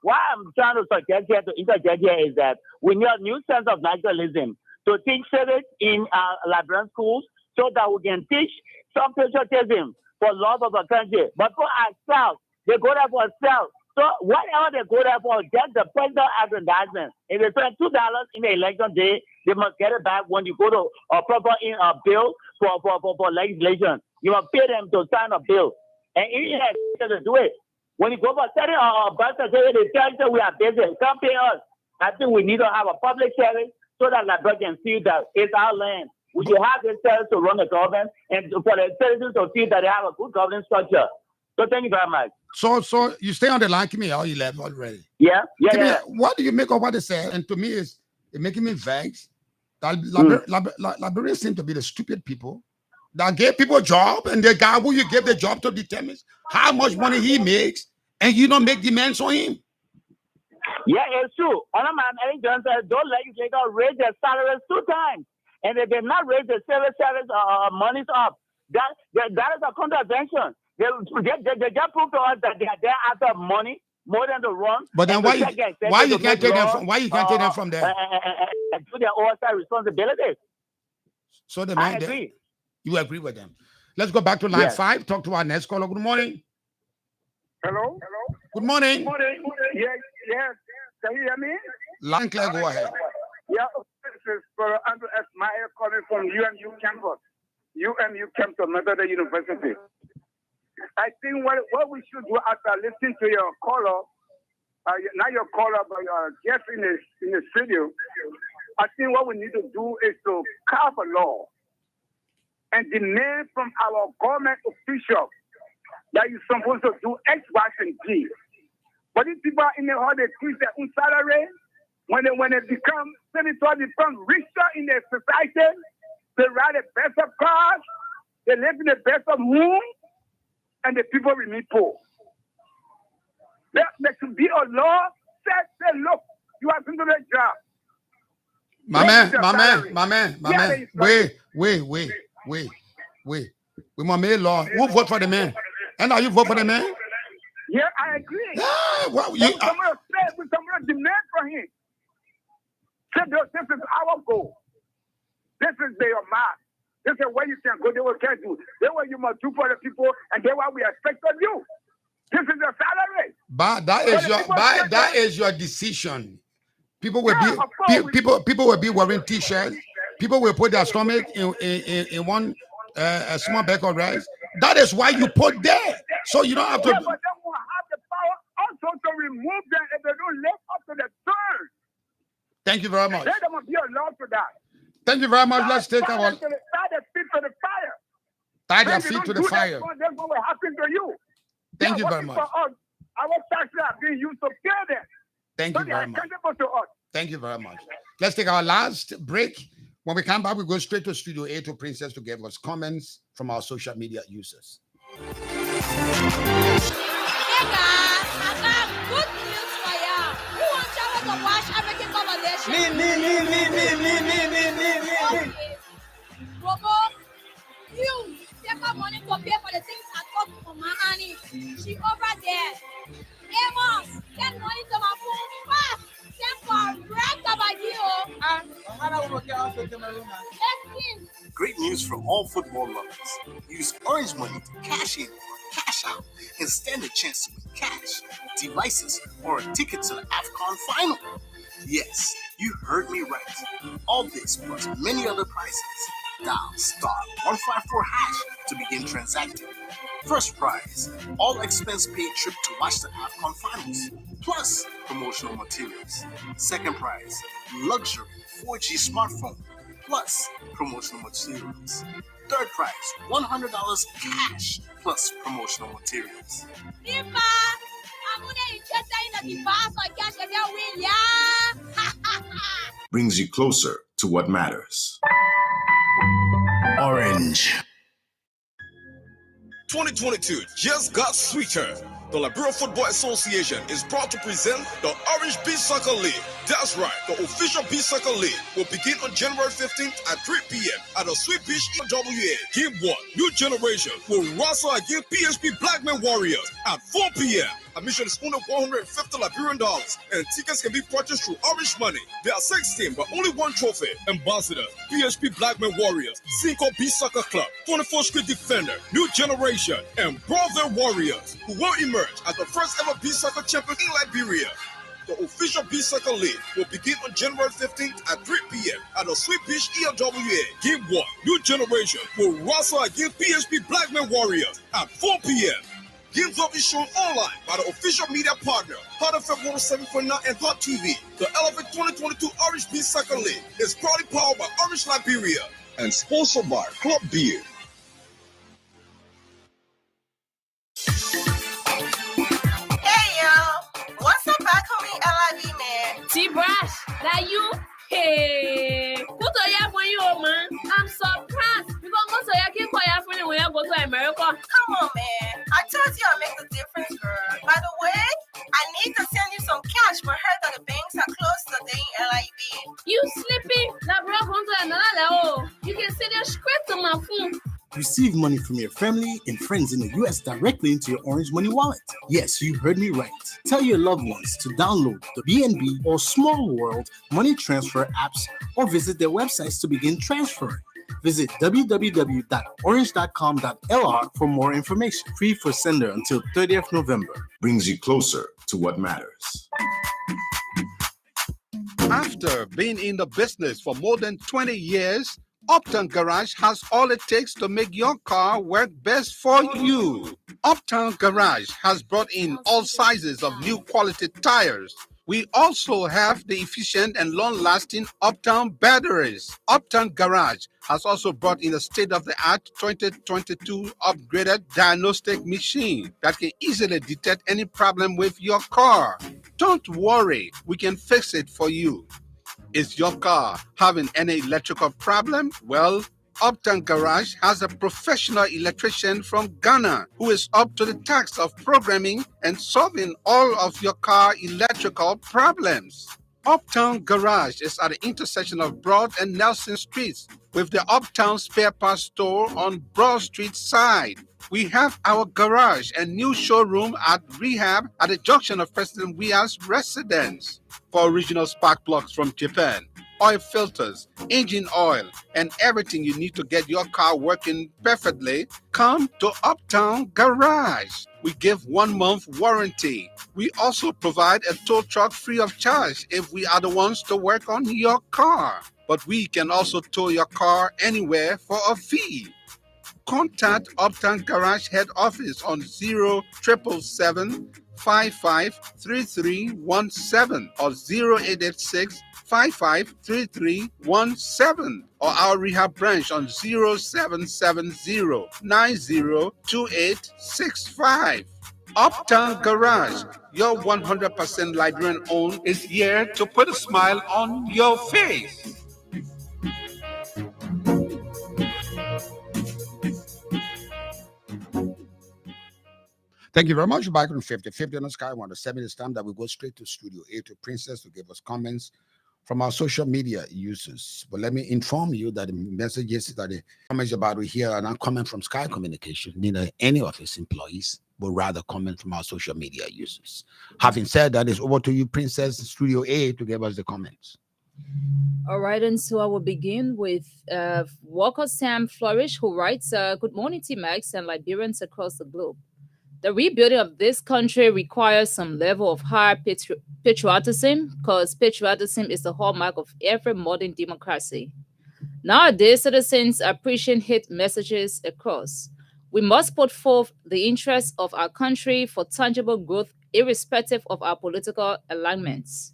What I'm trying to suggest here, to interject here, is that we need a new sense of naturalism to teach civics in Liberian schools so that we can teach some patriotism for love of a country. But for ourselves, they go there for ourselves. So whatever they go there for, get the president advertisement. If they spend $2 in the election day, they must get it back when you go to a proper bill for legislation. You must pay them to sign a bill. And even if they do it, when you go for setting a birth certificate, they tell you we are busy. Come pay us. I think we need to have a public service so that Liberia can see that it's our land. We should have this service to run the government and for the citizens to see that they have a good governance structure. So thank you very much. So you stay on the line, Kimia, or you left already? Yeah. What do you make of what they said? And to me, it's making me vexed. Liberians seem to be the stupid people that gave people a job, and the guy who you gave the job to determines how much money he makes, and you don't make demands on him. Yeah, it's true. Another man, Eric Johnson, those legislators raised their salaries 2 times, and they did not raise the civil service monies up. That is a contravention. They just proved to us that they are there after money more than the run. But then why you can't take them from? Why you can't take them from there? And do their oversight responsibilities. So the man, you agree with them? Let's go back to line 5. Talk to our next caller. Good morning. Hello. Good morning. Yes. Can you hear me? Line clear. Go ahead. Yeah. This is for Andrew S. Meyer calling from UMU campus. UMU campus, Methodist University. I think what we should do after listening to your caller, not your caller, but your guest in the studio, I think what we need to do is to carve a law and demand from our government officials that you're supposed to do X, Y, and Z. But these people in the how they increase their own salary, when they become senators, they become richer in their society, they ride the best of cars, they live in the best of homes, and the people remain poor. There should be a law that say, look, you have to do the job. My man. Wait. We must make law. Who vote for the man? And are you vote for the man? Yeah, I agree. Well, we someone demand for him. Say, this is our goal. This is their mark. This is where you can go. They will get you. They what you must do for the people, and they what we expect of you. This is your salary. But that is your decision. People will be wearing t-shirts. People will put their stomach in one a small bag of rice. That is why you put there. So you don't have to. Yeah, but they will have the power also to remove them if they don't live up to the terms. Thank you very much. There must be a law for that. Thank you very much. Let's take our. Tie their feet to the fire. Tie their feet to the fire. That's what will happen to you. Thank you very much. For us. Our taxes are being used to pay them. Thank you very much. Thank you very much. Let's take our last break. When we come back, we go straight to Studio A to Princess to give us comments from our social media users. Hey guys, I got good news for y'all. Who wants y'all to watch African Conversation? Me. Robo, you take our money to pay for the things I talked to my auntie. She over there. Amos, get money to my phone fast. Great news for all football lovers. Use Orange Money to cash in or cash out and stand a chance to win cash, devices, or a ticket to the AFCON final. Yes, you heard me right. All this plus many other prizes. Dial *154# to begin transacting. First prize, all expense paid trip to watch the AFCON finals, plus promotional materials. Second prize, luxury 4G smartphone, plus promotional materials. Third prize, $100 cash, plus promotional materials. Brings you closer to what matters. Orange. 2022 just got sweeter. The Liberia Football Association is proud to present the Orange Beach Soccer League. That's right, the official Beach Soccer League will begin on January 15th at 3 p.m. at the Sweet Beach EWA. Game 1, New Generation will wrestle against PHP Blackman Warriors at 4 p.m. Admission is only $150 Liberian, and tickets can be purchased through Orange Money. There are 6 teams, but only 1 trophy. Ambassador, PHP Blackman Warriors, Cinco Beach Soccer Club, 24th Street Defender, New Generation, and Brother Warriors, who will emerge as the first ever beach soccer champion in Liberia. The official Beach Soccer League will begin on January 15th at 3 p.m. at the Sweet Beach ELWA. Game 1, New Generation will wrestle against PHP Blackman Warriors at 4 p.m. Games will be shown online by the official media partner, Hot FM 107.9 and Hot TV. The Elevate 2022 Orange Beach Soccer League is proudly powered by Orange Liberia and sponsored by Club Beer. Hey, y'all. What's up back home in LIV, man? T-Brush, that you? Hey, put on your money, man. I'm surprised. You gonna go to your kid for your friend when you go to America? Come on, man. I told you I'll make the difference, girl. By the way, I need to send you some cash, but heard that the banks are closed today in LIV. You sleeping? That bro going to another level. You can send your script to my phone. Receive money from your family and friends in the U.S. directly into your Orange Money wallet. Yes, you heard me right. Tell your loved ones to download the BNB or Small World money transfer apps or visit their websites to begin transferring. Visit www.orange.com.lr for more information. Free for sender until 30th November. Brings you closer to what matters. After being in the business for more than 20 years, Uptown Garage has all it takes to make your car work best for you. Uptown Garage has brought in all sizes of new quality tires. We also have the efficient and long-lasting Uptown batteries. Uptown Garage has also brought in a state-of-the-art 2022 upgraded diagnostic machine that can easily detect any problem with your car. Don't worry, we can fix it for you. Is your car having any electrical problem? Well, Uptown Garage has a professional electrician from Ghana who is up to the task of programming and solving all of your car electrical problems. Uptown Garage is at the intersection of Broad and Nelson Streets with the Uptown Spare Parts Store on Broad Street side. We have our garage and new showroom at Rehab at the junction of President Weah's residence. For original spark plugs from Japan, oil filters, engine oil, and everything you need to get your car working perfectly, come to Uptown Garage. We give 1 month warranty. We also provide a tow truck free of charge if we are the ones to work on your car. But we can also tow your car anywhere for a fee. Contact Uptown Garage Head Office on 0777 553317 or 0886 553317 or our rehab branch on 0770 902865. Uptown Garage, your 100% Liberian owned, is here to put a smile on your face. Thank you very much. Back on 50 on the sky. I want to 7 it's time that we go straight to Studio A to Princess to give us comments from our social media users. But let me inform you that the messages that the comments about we hear are not coming from Sky Communication, neither any of its employees, but rather coming from our social media users. Having said that, it's over to you, Princess, Studio A, to give us the comments. All right, and so I will begin with Walker Sam Flourish, who writes, Good morning, T-Max and Liberians across the globe. The rebuilding of this country requires some level of high patriotism, because patriotism is the hallmark of every modern democracy. Nowadays, citizens are preaching hate messages across. We must put forth the interests of our country for tangible growth, irrespective of our political alignments.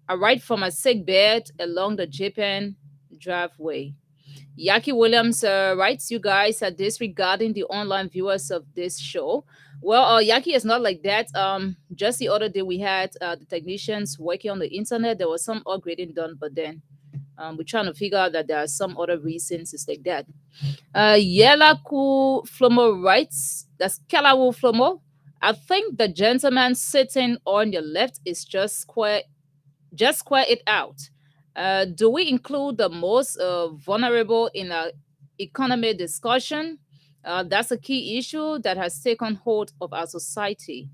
I write from a sick bed along the Japan driveway. Yaki Williams writes, you guys are disregarding the online viewers of this show. Well, Yaki is not like that. Just the other day we had the technicians working on the internet. There was some upgrading done, but then we're trying to figure out that there are some other reasons it's like that. Yelaku Flomo writes, that's Kelawu Flomo. I think the gentleman sitting on your left is just square it out. Do we include the most vulnerable in our economy discussion? That's a key issue that has taken hold of our society.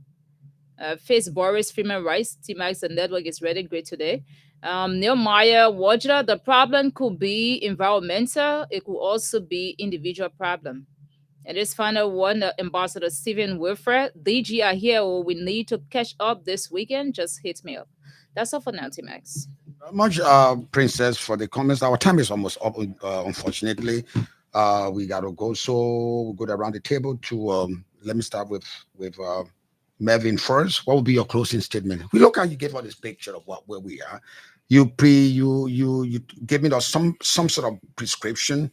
Face Boris Freeman Rice, T-Max, the network is really great today. Neil Meyer, Wajda, the problem could be environmental. It could also be individual problem. And this final one, Ambassador Stephen Wilfred, DG are here. We need to catch up this weekend. Just hit me up. That's all for now, T-Max. Much, Princess, for the comments. Our time is almost up, unfortunately. We got to go. So we'll go around the table to, let me start with Mervyn first. What will be your closing statement? We look at you gave us this picture of where we are. You gave me some sort of prescription,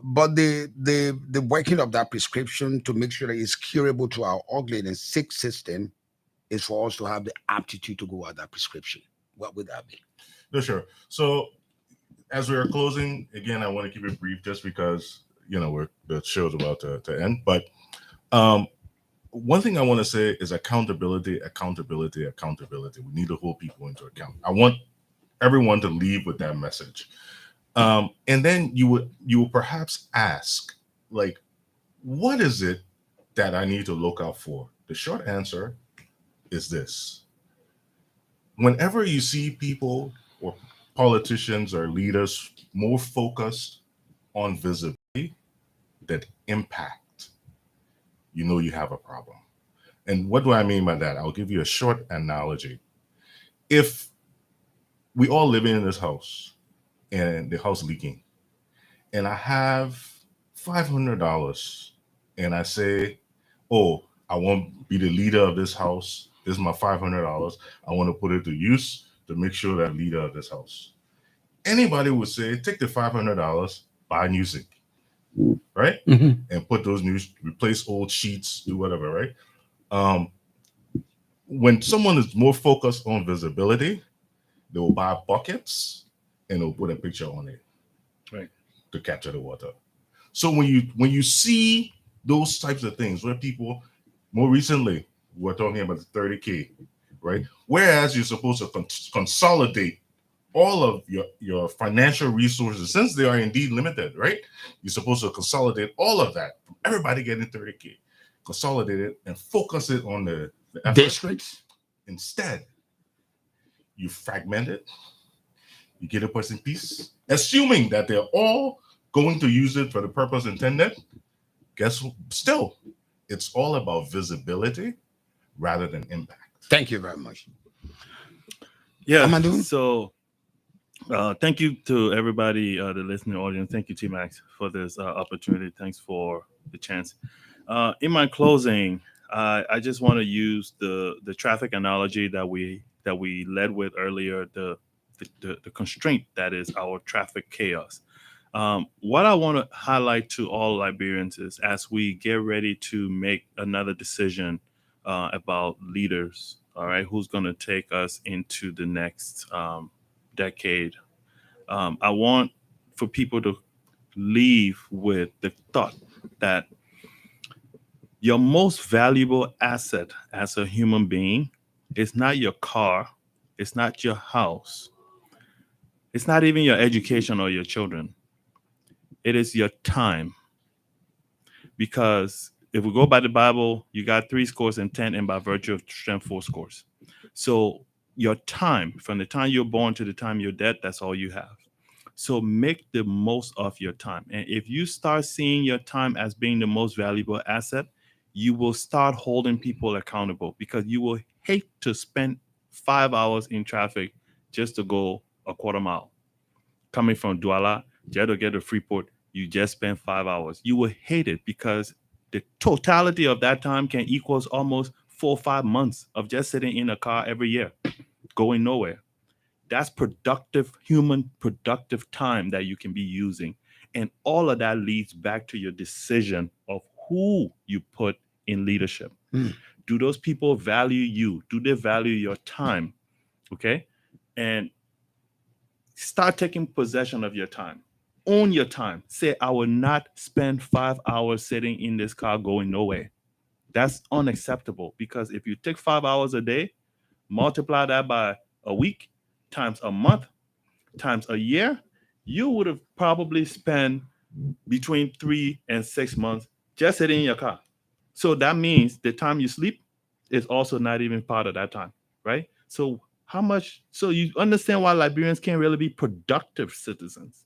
but the working of that prescription to make sure that it's curable to our ugly and sick system is for us to have the aptitude to go at that prescription. What would that be? No, sure. So as we are closing, again, I want to keep it brief just because, the show's about to end. But one thing I want to say is accountability. We need to hold people into account. I want everyone to leave with that message. And then you will perhaps ask, like, what is it that I need to look out for? The short answer is this. Whenever you see people or politicians or leaders more focused on visibility than impact, you have a problem. And what do I mean by that? I'll give you a short analogy. If we all live in this house and the house leaking, and I have $500 and I say, oh, I want to be the leader of this house This is my $500. I want to put it to use to make sure that leader of this house. Anybody would say, take the $500, buy new zinc, right? And put those new, replace old sheets, do whatever, right? When someone is more focused on visibility, they will buy buckets and they'll put a picture on it, right, to capture the water. So when you see those types of things where people, more recently, we're talking about the 30K, right? Whereas you're supposed to consolidate all of your financial resources, since they are indeed limited, right? You're supposed to consolidate all of that, everybody getting 30K, consolidate it and focus it on the districts. Instead, you fragment it, you get a person piece, assuming that they're all going to use it for the purpose intended. Guess what? Still, it's all about visibility rather than impact. Thank you very much. Yeah. Amandu? So thank you to everybody, the listening audience. Thank you, T-Max, for this opportunity. Thanks for the chance. In my closing, I just want to use the traffic analogy that we led with earlier, the constraint that is our traffic chaos. What I want to highlight to all Liberians is, as we get ready to make another decision about leaders, all right, who's going to take us into the next decade, I want for people to leave with the thought that your most valuable asset as a human being is not your car, it's not your house, it's not even your education or your children. It is your time. Because if we go by the Bible, you got 3 scores and 10, and by virtue of strength, 4 scores. So your time, from the time you're born to the time you're dead, that's all you have. So make the most of your time. And if you start seeing your time as being the most valuable asset, you will start holding people accountable, because you will hate to spend 5 hours in traffic just to go a quarter mile. Coming from Douala, just to get to Freeport, you just spend 5 hours. You will hate it, because the totality of that time can equals almost 4 or 5 months of just sitting in a car every year, going nowhere. That's human productive time that you can be using. And all of that leads back to your decision of who you put in leadership. Do those people value you? Do they value your time? Okay. And start taking possession of your time. Own your time. Say, I will not spend 5 hours sitting in this car going nowhere. That's unacceptable, because if you take 5 hours a day, multiply that by a week, times a month, times a year, you would have probably spent between 3 and 6 months just sitting in your car. So that means the time you sleep is also not even part of that time, right? So how much? So you understand why Liberians can't really be productive citizens.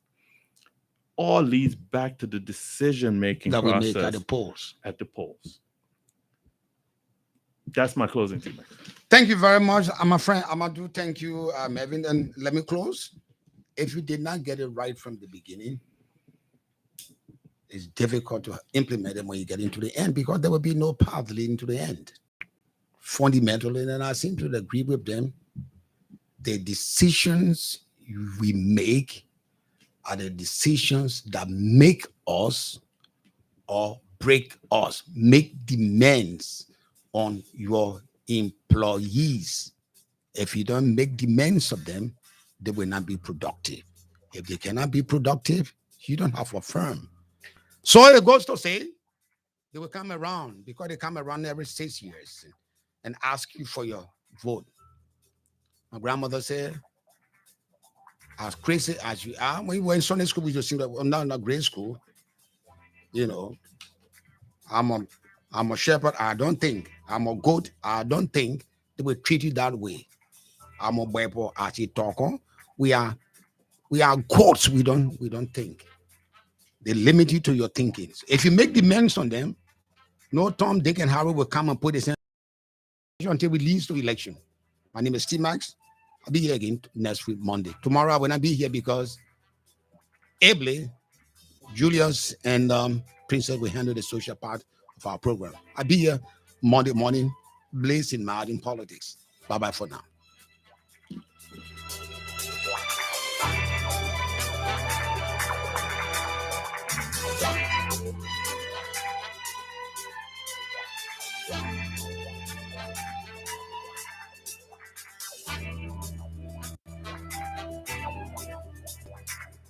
All leads back to the decision-making that process we make at the polls. That's my closing statement. Thank you very much. My friend Amandu. Thank you, Melvin. And let me close. If you did not get it right from the beginning, it's difficult to implement them when you get into the end, because there will be no path leading to the end. Fundamentally, and I seem to agree with them, the decisions we make are the decisions that make us or break us, make demands on your employees. If you don't make demands of them, they will not be productive. If they cannot be productive, you don't have a firm. So it goes to say, they will come around, because they come around every 6 years and ask you for your vote. My grandmother said, as crazy as you are, when you were in Sunday school, we just think that, well, not grade school, you know, I'm a shepherd, I don't think. I'm a goat, I don't think. They will treat you that way. I'm a Bible, as you talk on. We are goats, we don't think. They limit you to your thinking. If you make demands on them, no Tom, Dick, and Harry will come and put this in until we lead to election. My name is T-Max. I'll be here again next week, Monday. Tomorrow I will not be here because Abley, Julius, and Princess will handle the social part of our program. I'll be here Monday morning blazing mad in politics. Bye-bye for now.